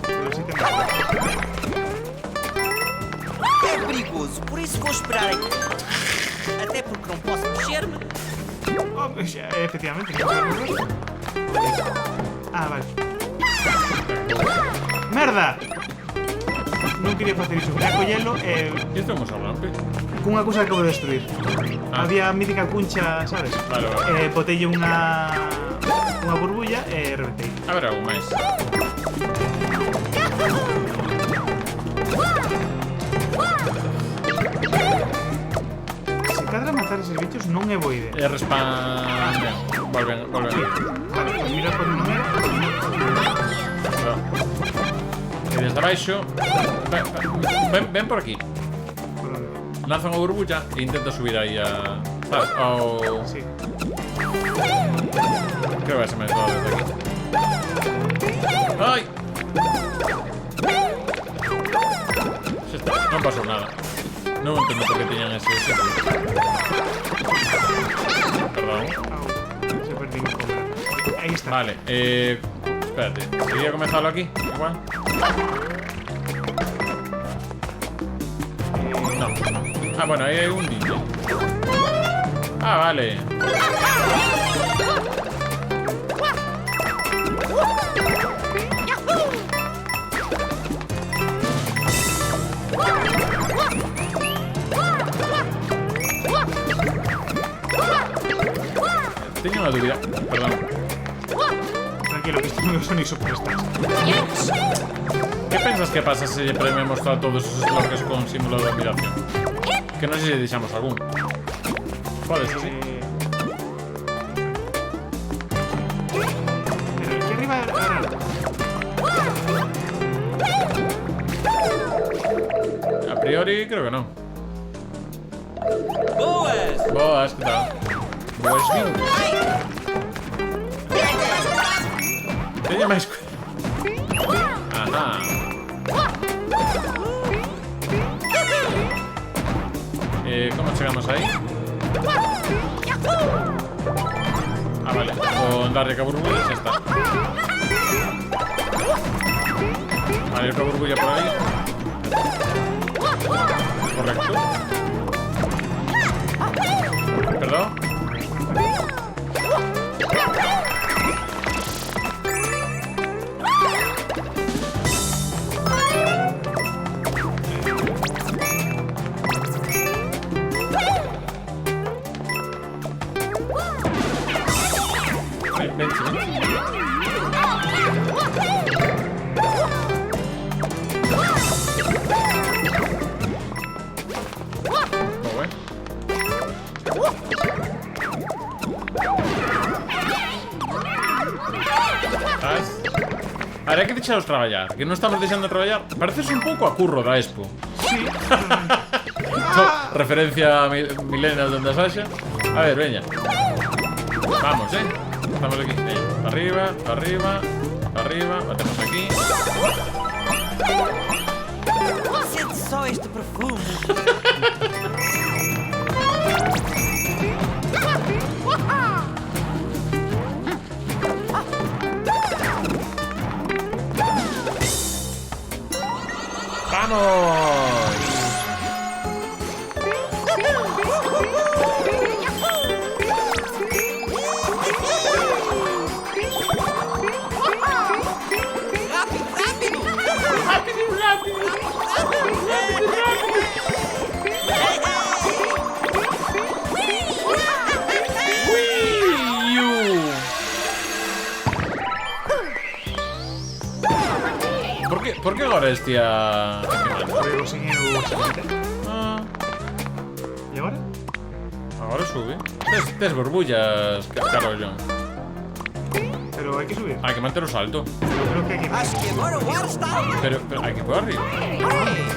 Pero sí que É perigoso, por isso vou esperar aqui. Até porque não posso mexer-me. Oh, xa, efectivamente. Vale. Merda! non quería facer iso. Quería collelo e... Isto é un rampe. cunha cousa que acabo de destruir. Ah. Había a mítica cuncha, sabes? Vale, vale. Botelle unha burbulla e reventei. A ver, algo máis. Se cadra matar eses bichos non é boa idea. E respan... Volven. Vale, pues mira por non era. E desde abaixo... Ven por aquí. Por onde? Lanza unha burbulla e intenta subir aí a... ¿Sabes? Ao... Sí. Creo que se me está desde aquí. ¡Ay! Xa está, non pasou nada. Non entendo por que teñan ese símbolo. Perdón. Se perdí mi cobra. Aí está. Vale, espérate. ¿Quería comenzarlo aquí? Igual. No. Ah, bueno, ahí hay un niño. Ah, vale. Tenía una duda. Perdón. Tranquilo, que isto non son ni superstars. ¿Qué pensas que pasa si premiamos a todos esos bloques con símbolo de admiración? Que no sé si deixamos algún. Joder, sí. Pero aquí arriba era... A priori creo que no. Boas! Boas, ¿qué tal? Boas vindas. Teña máis... Ajá. ¿Cómo llegamos ahí? Ah, vale. Con darle a burbulla ya está. Vale, otra burbulla por ahí. Correcto. Perdón. Ven, Habrá que deixaros traballar, que non estamos deixando traballar. Pareces un pouco a Curro da Expo. Sí. Referencia a Milena donde Sasha. A ver, veña. Vamos, estamos aquí. Para arriba, para arriba, para arriba. Batemos aquí. Sente só este perfume. ¡Vamos! ¿Por qué agora este a quemando? Foi o conseguiu seguinte. E agora? Agora sube. Tes borbullas, Carollo. Pero hai que subir. Hai que manter o salto. Pero creo que hai que... Acho que agora o ar está. Pero hai que por arriba.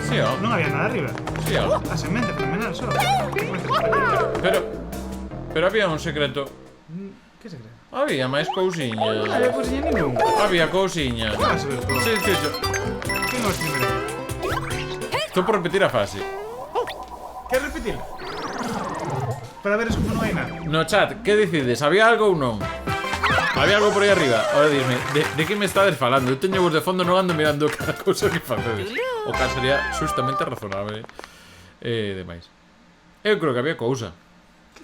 Sí, ó. Non había nada arriba. Sí, ó. A semente, fenomenal, só. Pero había un secreto. Que secreto? Había máis cousiñas. Había cousiña ningún. Había cousiñas. Sí, sí, sí. Que non es primero? Estou por repetir a fase. Quer repetirla? Para veres como non hai nada. No chat, que decides? Había algo ou non? Había algo por aí arriba. Ahora disme, de que me estades falando? Eu teño vos de fondo, non ando mirando cada cousa que facedes. O cal sería justamente razonable. Demais. Eu creo que había cousa.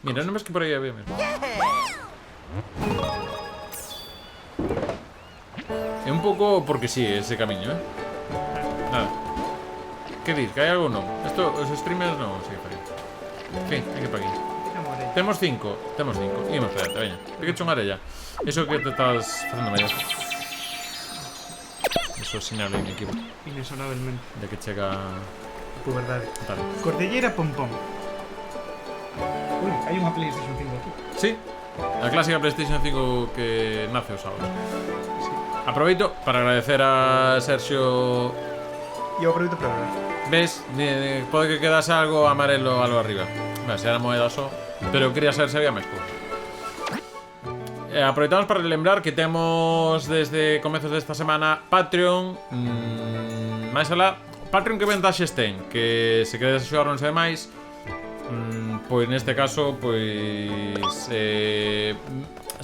Mira, non ves que por aí había mesmo. É un pouco porque sí, ese camiño, Nada. Que dir, que hai algo non? Esto, os streamers non, sí, para aquí. Sí, hai que para aquí. Temos 5. Imos para allá, veña. Piqueche unha arella. Eso que te estás facendo mellor. Eso sinalo en equipo. Inexorablemente. De que chega... Puberdade. Tal. Cordillera Pompón. Ui, hai unha PlayStation 5 aquí. Sí, a clásica PlayStation 5 que nace o sábado. Sí. Aproveito para agradecer a Sergio. E eu aproveito para ver. Ves, pode que quedase algo amarelo algo arriba. Ben, se era moeda só, pero quería saber se había máis cousa. Aproveitamos para lembrar que temos desde comezos desta semana Patreon. Máis alá, Patreon que ventaxes ten? Que se queredes axudar non sei máis, pois neste caso, pois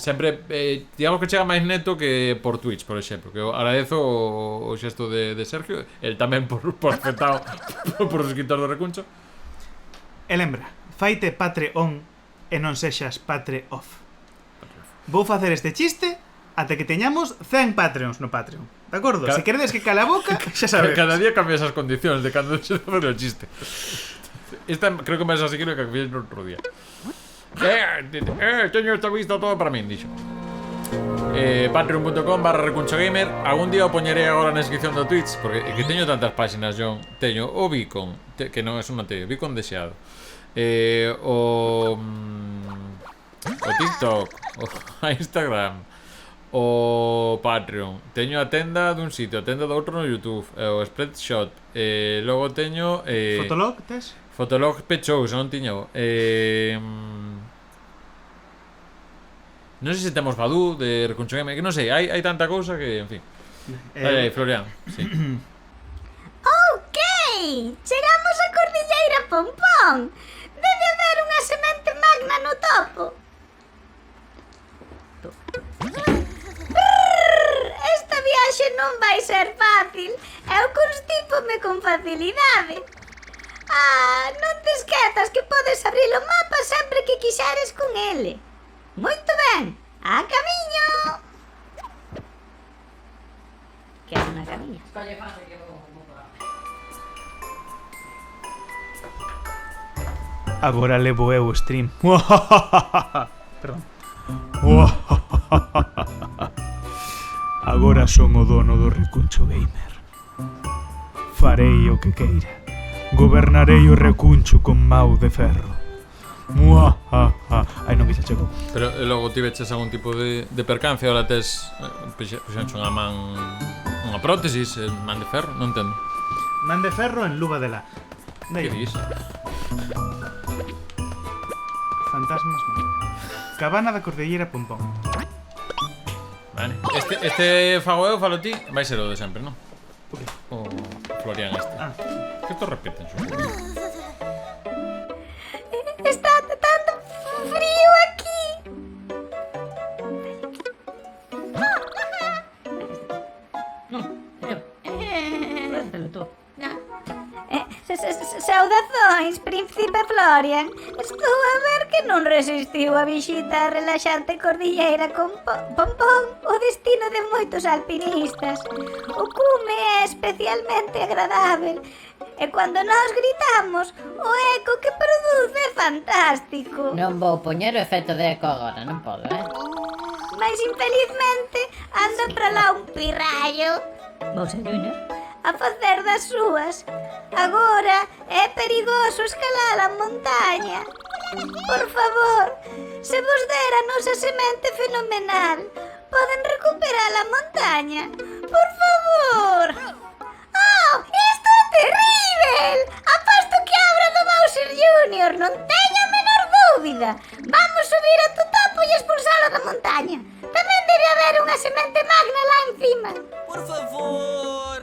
sempre, digamos que chega máis neto que por Twitch, por exemplo. Que eu agradezo o xesto de Sergio, el tamén por aceptado por os escritor do Recuncho. E lembra, faite Patreon e non sexas Patreoff. Vou facer este chiste ata que teñamos 100 Patreons no Patreon. De acordo? Se queredes que cale a boca, xa sabes. Cada día cambias as condicións de cando se fai o chiste. Esta creo que máis así que cambié no outro día. Teño esta vista todo para min, dixo. Patreon.com/recunchogamer. Algún día o poñeré agora na descripción do Twitch, porque é que teño tantas páxinas, John. Teño o Beacon, que non é un teio, Beacon deseado. O TikTok, o Instagram, o Patreon. Teño a tenda dun sitio, a tenda do outro no YouTube, o Spreadshot. Logo teño Fotolog, tes? Fotolog pechou, se non tiño. Non sei se temos Badoo de Recuncho Game, que non sei, hai tanta cousa que, en fin. Aí, Florian, sí. Ok, chegamos a Cordilleira Pompón. Debe haber unha semente magna no topo. Esta viaxe non vai ser fácil. Eu constipome con facilidade. Non te esquezas que podes abrir o mapa sempre que quixeres con ele. Moito ben, a camiño. Que é unha camiña. Agora levo eu o stream. Perdón. Agora son o dono do Recuncho Gamer. Farei o que queira. Gobernarei o Recuncho con mau de ferro. Ai, non que xa chegou. Pero logo tiveches algún tipo de percance, ahora tes puxencho unha man, unha prótesis, man de ferro, non entendo. Man de ferro en luva de la. Que dis? Fantasmas non. Cabana da Cordillera Pompón. Vale. Este fago eu, falo ti, vai ser o de sempre, non? O Florian este. Que esto repiten, supongo. Está tanto frío aquí. Saudazóns, príncipe Florian. Estou a ver que non resistiu a visita a relaxante Cordilleira con Pompón, o destino de moitos alpinistas. O cume é especialmente agradável e cando nós gritamos, o eco que produce é fantástico. Non vou poñer o efecto de eco agora, non podo, Mas infelizmente anda para lá un pirrallo Bowser Jr. a facer das súas. Agora é perigoso escalar a montaña. Por favor, se vos der a nosa semente fenomenal, poden recuperar a montaña. Por favor. Oh, isto é terrível. Aposto que a obra do Bowser Jr. Non teño a menor dúbida. Vamos subir a tu topo e expulsalo da montaña. Tamén debe haber unha semente magna lá encima. Por favor!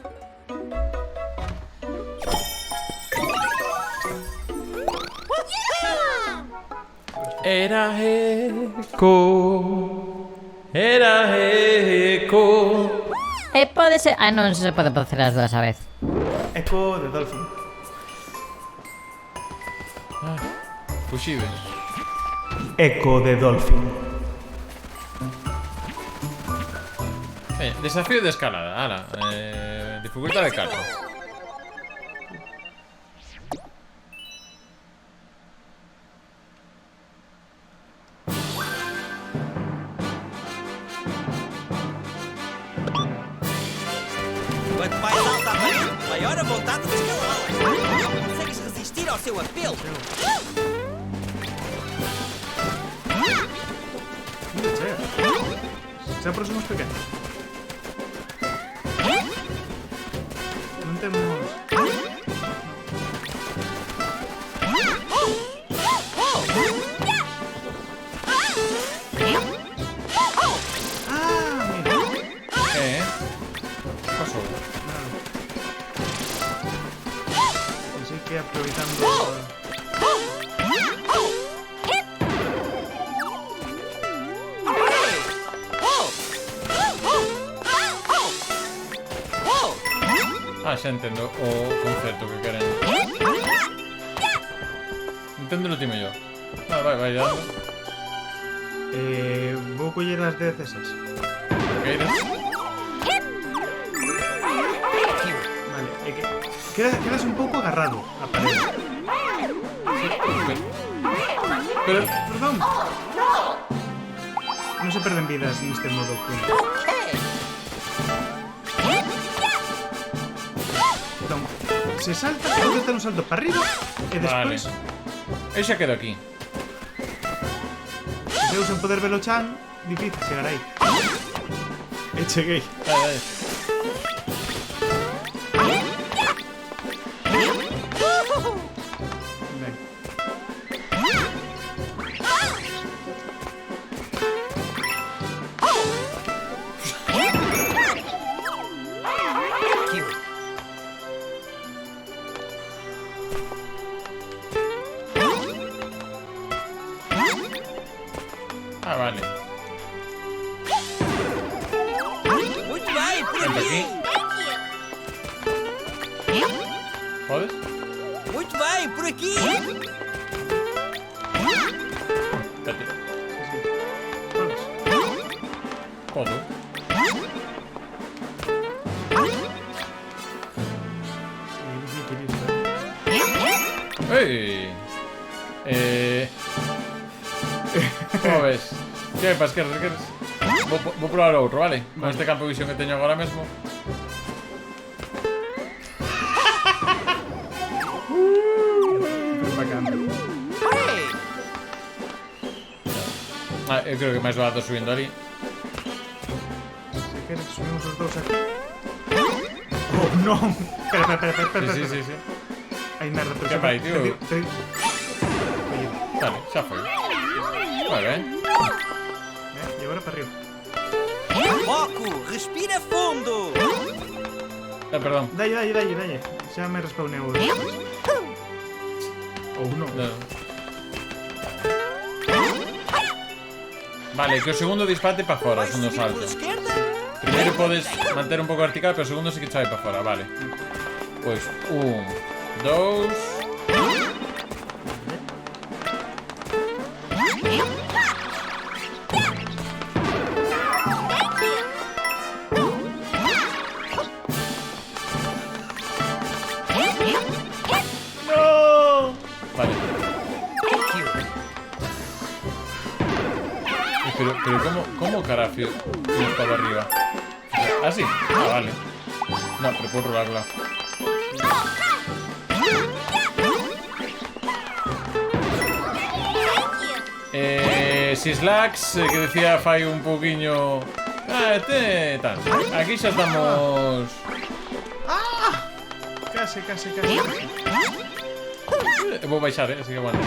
Era eco. pode ser... non se pode facer as dúas a vez. Eco de Dolphin. Fuxides. Eco de Dolphin. Desafío de escalada, ala. Dificultad de 4. Quanto mais alta a parede, maior a vontade de escalá-la. Não consegues resistir ao seu apelo. Xa por somos pequenos. Non temos... Ah, mira. Pasou. Así que aproveitando... Ah, xa entendo o concepto que queren. Entendo lo ti mellor. Ah, vai dando. Vou coller as 10 esas. Queiras? Vale, é que... Quedas un pouco agarrado a parede. Pero... Perdón. Non se perden vidas neste modo. Entón, se salta, podes dar un salto para arriba e despois... Eu xa quedo aquí. Eu sen poder ver o chan, difícil chegar aí. E cheguei. Vai. Ben. Ah, vale. Muito bem, por Senta aqui. aquí. Podes? Muito bem, por aqui. Vete. Podes. Podo. É difícil isto, Ei. Como ves? Que para esquerda, queres? Vou probar outro, vale? Con este campo de visión que teño agora mesmo. Bacán. Ah, eu creo que máis barato subindo ali. Se queres, subimos os dous aquí. Oh, non! Espera. Sí. Ai, merda, pero... Que fai, tío? Oye, Vale, xa foi. Moi ben. e agora para arriba. Foco, respira fundo. Perdón. Dalle. Xa me respawneu. Ou non. No. Vale, que o segundo dispate para fora, o Vais segundo subir salto. por esquerda? Primeiro podes manter un pouco vertical, pero o segundo sí que chave para fora, vale. Pois, 1, 2... Vale. Pero ¿cómo carafio no estaba arriba? ¿Ah, sí? Ah, vale. No, pero puedo rolarla. Sislax, que decía fai un pouquiño... tal. Aquí xa estamos... Case. Vou baixar, así que bueno.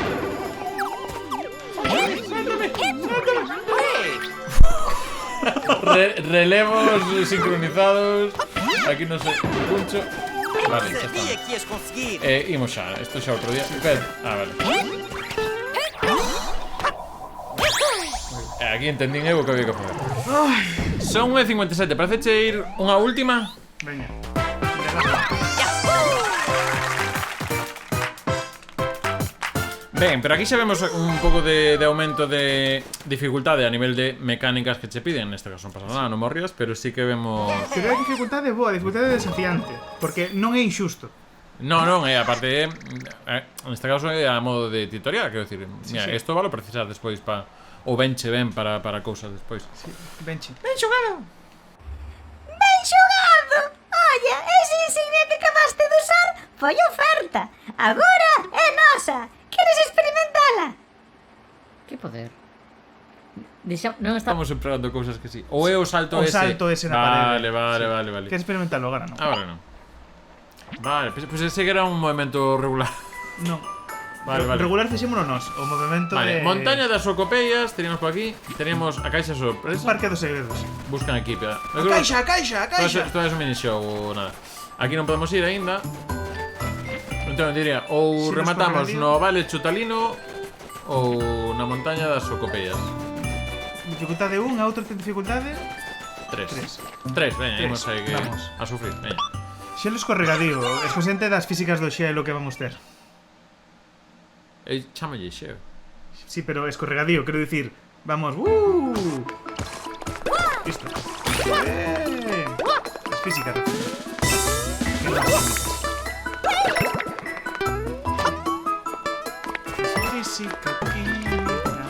Relevos sincronizados. Aquí no sé, puncho. Vale, xa Sabia está. que ias conseguir. Imos xa, isto xa outro día. Espera. Ah, vale. Aquí entendín eu o que había que facer. Son 1:57, parece ir unha última? Veña. Ben, pero aquí xa vemos un pouco de aumento de dificultade a nivel de mecánicas que che piden. Neste caso non pasa nada, non morrías, pero sí que vemos... Pero a dificultade é boa, a dificultade é desafiante, porque non é injusto. No, non, aparte neste caso é a modo de tutorial, quero dicir, mira, isto valo precisar despois para ou benche ben para cousas despois. Sí, benche. Ben xogado. Ben xogado! Olla, esa insignia que acabaste de usar foi oferta. Agora é nosa. Queres experimentala? Que poder? Non está... Estamos empregando cousas que sí. Ou é o salto O ese. salto ese na parede. Vale. Queres experimentalo agora, non? Ahora non. Vale, pues ese que era un movimento regular. Non. Vale. Regular fixémonos nós. O movimento Vale, de... montaña das Ocopeias, teníamos por aquí. Teníamos a caixa Un sorpresa. parque dos segredos. Buscan aquí, peda. A caixa. Isto é un minixow ou nada. Aquí non podemos ir aínda. Entón, diría, ou Si nos rematamos corre no Vale Chutalino ou na montaña das Ocopeias. Dificultade 1, a outro ten dificultade 3, veña, Tres. imos aí que Vamos. a sufrir, veña. Xelo escorregadío. Es consciente das físicas do xelo que vamos ter. Chámalle xeo. Sí, pero escorregadío, quero dicir. Vamos. Listo. As físicas. Física química.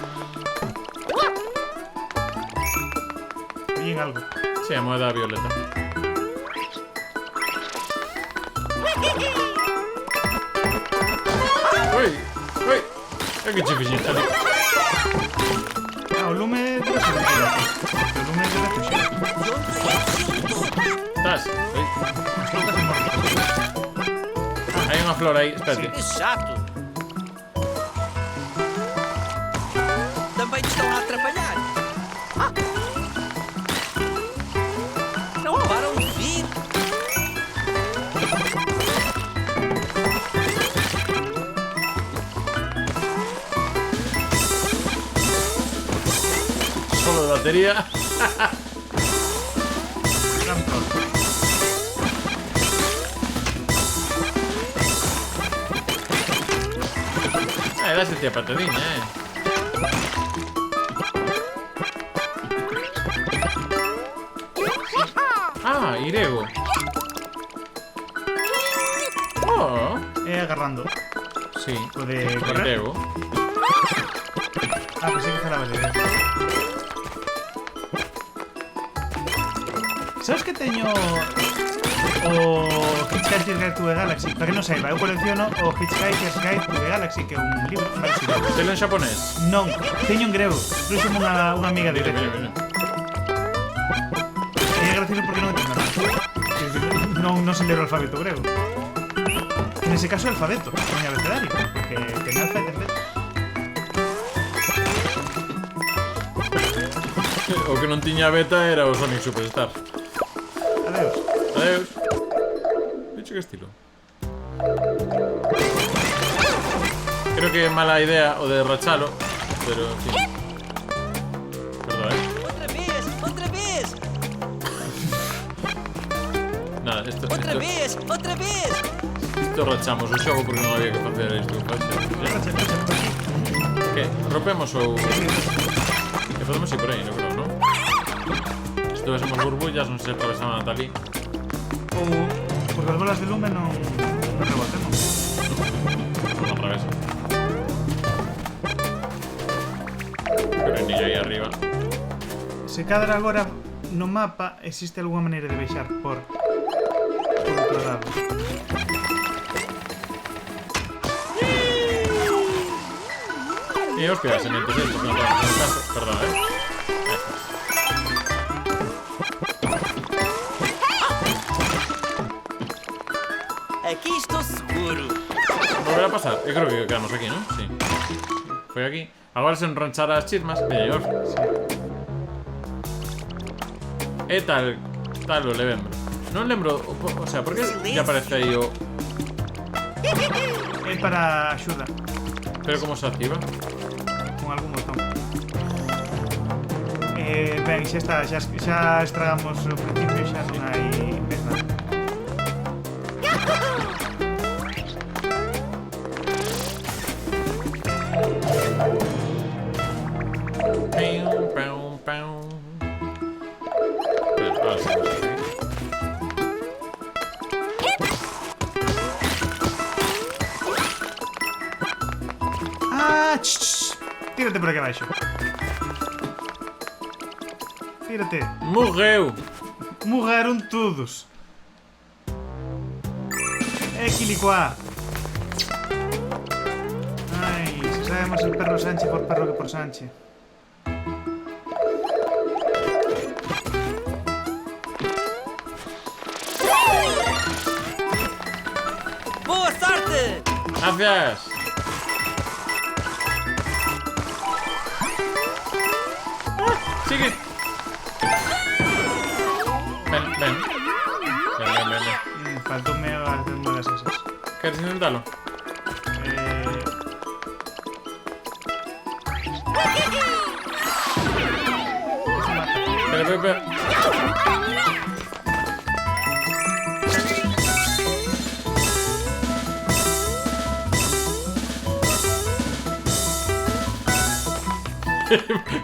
Oyen algo. Sí, a moeda violeta. Ui, que che fixen ali? Ah, o lume debe ser un tiro. O lume debe fuxir. Estás? Hai unha flor aí, espérate. Que chato! Também te estão a atrapalhar. Não param de vir. Solo de batería. Dase tía patadinha, Ah, Irego. Oh, Agarrando. sí. O de correr. Irego. Ah, pues sí que jalabas de idea. Sabes que teño o Hitchhiker's Guide to the Galaxy? Para que non saiba, eu colecciono o Hitchhiker's Guide to the Galaxy, que é un libro maravilloso. Telo en xaponés. Non, teño en grego. Trouxeme unha amiga de Mira. E é gracioso porque non entendo nada. Non se ler o alfabeto grego. En ese caso, o alfabeto, non é abecedario, que nalza e entender. O que non tiña beta era o Sonic Superstar. Adeus. Adeus. Dicho que estilo. Creo que é mala idea o de rachalo, pero en fin. Perdón, Outra vez! Nada, Outra vez! Isto rachamos o xogo porque non había que facer isto. Que? Rompemos ou... Que podemos ir por aí, non creo, non? Se tuviésemos burbullas non se atravesaban ata ali. Ou porque as bolas de lume non rebotemos. Non atravesan. Pero hai niño aí arriba. Se cadra agora no mapa existe algunha maneira de baixar por outro lado. E os pedas sementes estos que non tenemos en caso. Perdón, Aqui estou seguro. Volverá a pasar. Eu creo que quedamos aquí, non? Sí. Foi aquí. Agora se enranchar as chismas. Mellor. E tal o lembro. Non lembro, o sea, por que ya aparece aí o... É para axuda Pero como se activa? con algún botón. Ben, xa está, xa estragamos o principio, xa non hai máis nada. Pau. Ahora sí. Tírate por aquí abaixo. Tírate. Morreu. Morreron todos. Equilicuá. Ai, se sabemos el perro Sánchez por perro que por Sánchez. Boa sorte! Gracias. Sigue. Ven. Faltóme hacerme las esas. ¿Quieres intentarlo? Espera.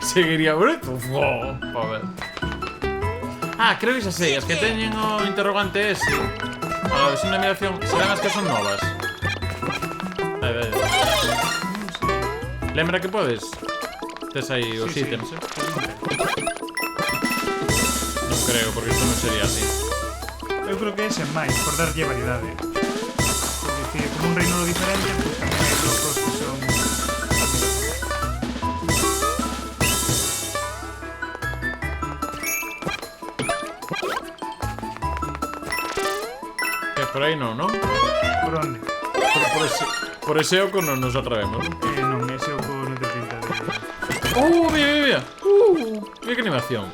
Seguiría bonito. Joder. Ah, creo que xa sei. As que teñen o interrogante ese. A versión de admiración serán as que son novas. Vai. Lembra que podes? Tes aí os ítems, Non creo, porque isto non sería así. Eu creo que ese é máis, por darlle variedade. Por dicir, como un reino diferente, pues tamén hai locos que son... Que por aí non, non? Por onde? Por ese oco non nos atrevemos. Non, ese oco non te pinta de... Mira. Mira que animación.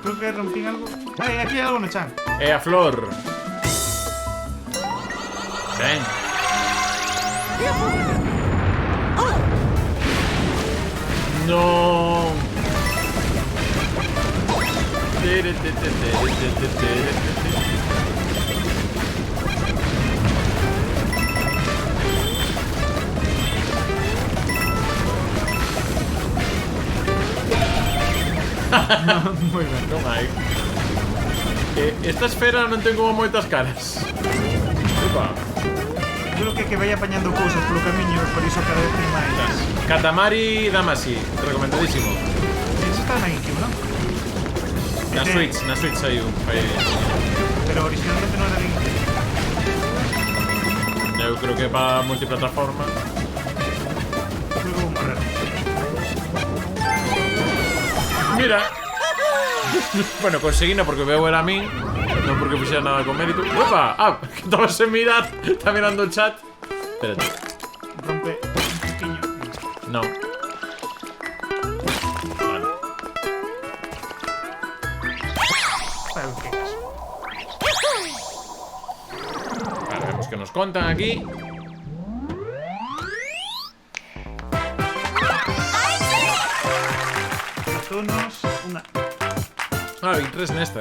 Creo que rompín algo... Ai, aquí hai algo no chan. É a flor. Ven. Non. Moi ben. Non hai. Esta esfera non ten como moitas caras. Opa. Creo que vai apañando cousas polo camiño, por iso cada vez ten máis. Katamari Damacy, recomendadísimo. Ese está na GameCube, non? Na Switch saiu. Pero originalmente non era de GameCube. Eu creo que para multiplataforma. Creo que vou morrer. Mira. Bueno, conseguina porque veo era a min. Non porque puxera nada con mérito. Opa, que estabas sen mirar. Está mirando el chat. Espérate. Rompe un poquinho. No. Vale. Vale, vemos que nos contan aquí. Tonos, unha. Vi 3 nesta.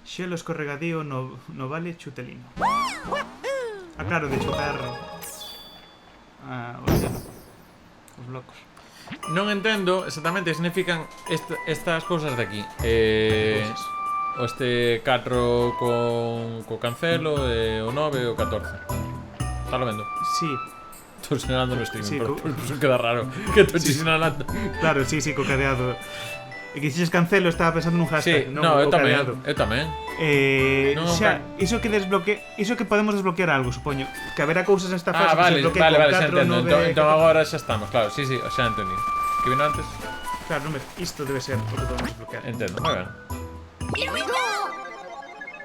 Xelo escorregadío no vale chutelino. Claro, de chutar o xelo. Os blocos. Non entendo exactamente que significan estas cousas de aquí. O este 4 co cancelo, o 9 e o 14. Está lo vendo? Sí. Estou sinalando no stream, Sí, pero eso queda raro. Que estou sinalando. Claro, sí, co cadeado. E que dixes cancelo, estaba pensando nun hashtag, Sí, non no, o eu tamén. cadeado. Eu tamén. Non, Xa, iso que podemos desbloquear algo, supoño. Que haberá cousas nesta fase Vale, que se desbloqueen vale, con xa 4, entendo. 9... Entón agora xa estamos, claro. Sí, xa entendi. Que vino antes? Claro, isto debe ser o que podemos desbloquear. Entendo, moi ben.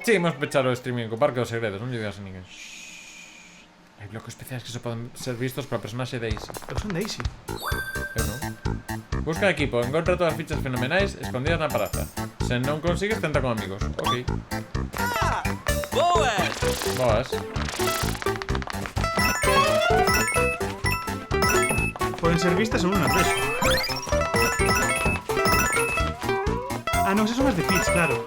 Sí, imos pechar o streaming co Parque dos Segredos, non lle digas a ninguén. Hai bloques especiais que só poden ser vistos para o personaxe Daisy. Eu son Daisy. Eu non. Busca equipo, encontra todas as fichas fenomenais escondidas na praza. Se non consigues, tenta con amigos. Ok. Boas. Poden ser vistas en unha vez. Non, esas son as de Peach, claro.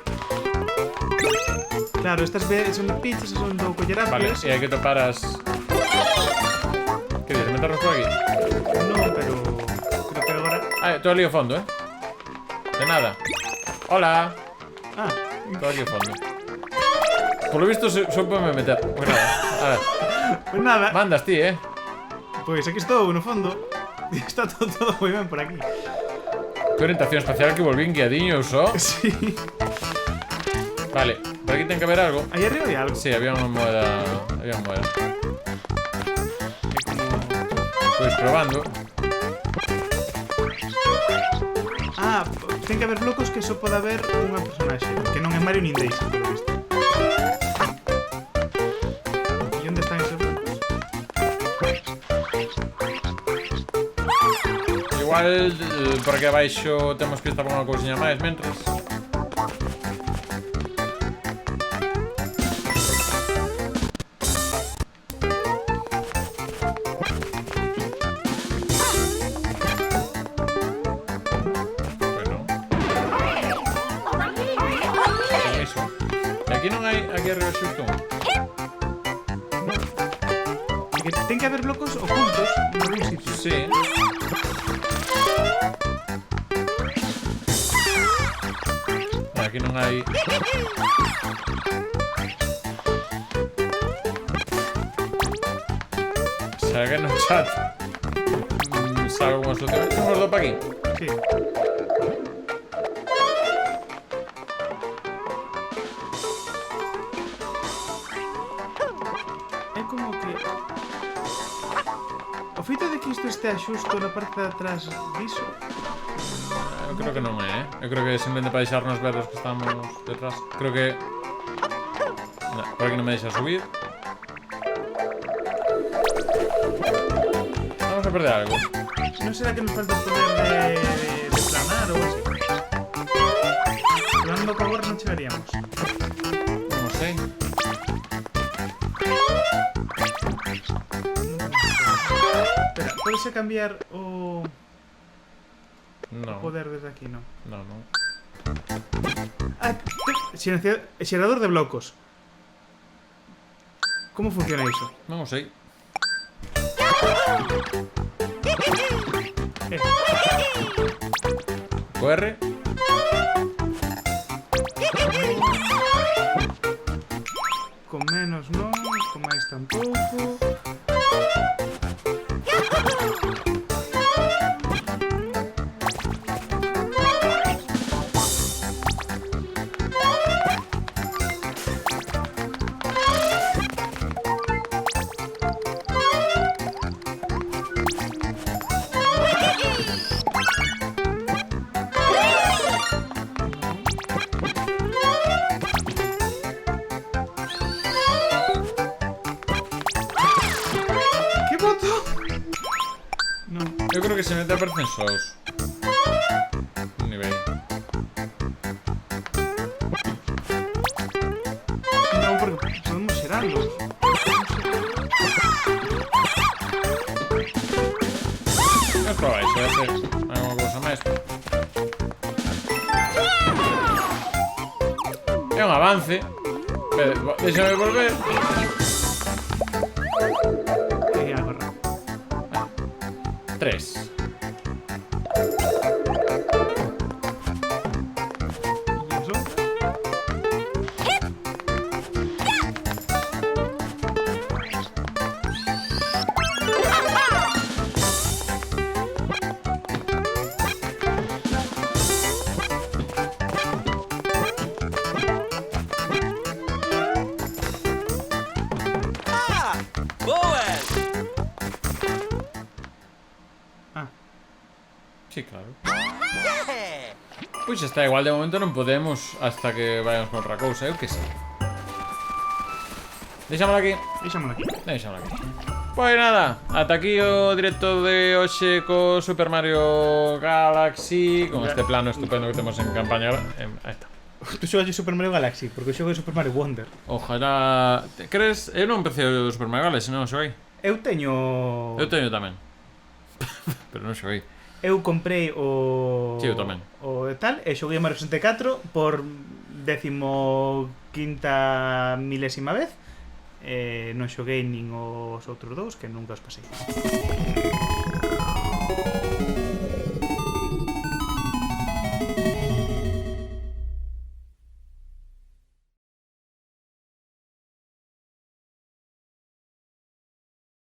Claro, estas son de Peach, esas son do Collerapios. Vale, e hai que topar as... Que dices, meternos por aquí? Non, pero... creo que agora... Todo ali ao fondo, De nada. Hola. Todo aquí ao fondo. Por lo visto, só podeme meter. Pues nada, a ver. Pues nada, Mandas ti, pois aquí estou no fondo. Está todo moi ben por aquí. Que orientación espacial que volvín guiadiño só. Sí. Vale, por aquí ten que haber algo. Aí arriba hai algo. Sí, había unha moeda. Había unha moeda. Pois probando. Ah, ten que haber blocos que só pode haber unha personaxe. Que non é Mario nin Daisy, polo visto. E onde están esos blocos? Igual por aquí abaixo temos que estar por unha cousiña máis mentres. Bueno. Con iso. E aquí non hai aquí arriba xusto un. Que ten que haber blocos ocultos en algún sitio. Sí. Aquí non hai. Se alguén no chat sabe unha solución. Temos do pa aquí. Sí. É como que... O feito de que isto estea xusto na parte de atrás diso... Eu creo que non é, Eu creo que simplemente para deixarnos ver os que estamos detrás. Creo que... No, por aquí non me deixa subir. Vamos a perder algo. Non será que nos falta o poder de planar ou así? Planando co agora non chegaríamos. Non sei. Espera, podese cambiar o Non. poder desde aquí, non? Non, non. Ah, xerador de blocos. Como funciona iso? Non o sei. Co R. Con menos non, con máis tampouco. Que botón? Non. Eu creo que se mete aparecen sós. Un nivel. Non, porque podemos xerarlos. Vamos para baixo, a ver se hai unha cousa máis. É un avance. Déxame volver. E agora. 3. E iso? Ah! Boas! Ah, Sí, claro. Yeah! Pois está, igual de momento non podemos hasta que vayamos con outra cousa, eu que sei. Deixámosla aquí. deixámoslo aquí. Deixámosla aquí. Pois nada, ata aquí o directo de hoxe co Super Mario Galaxy, con este plano estupendo que temos en campaña. Aí está. Tu xogas de Super Mario Galaxy, porque eu xogo de Super Mario Wonder. Ojalá... Crees? Eu non empecé o Super Mario Galaxy, non xoguei. Eu teño... Eu teño tamén. Pero non xoguei. Eu comprei o... Sí, eu tamén. O tal, e xoguei Mario 64 por 15ª milésima vez. Non xoguei nin os outros dous, que nunca os pasei.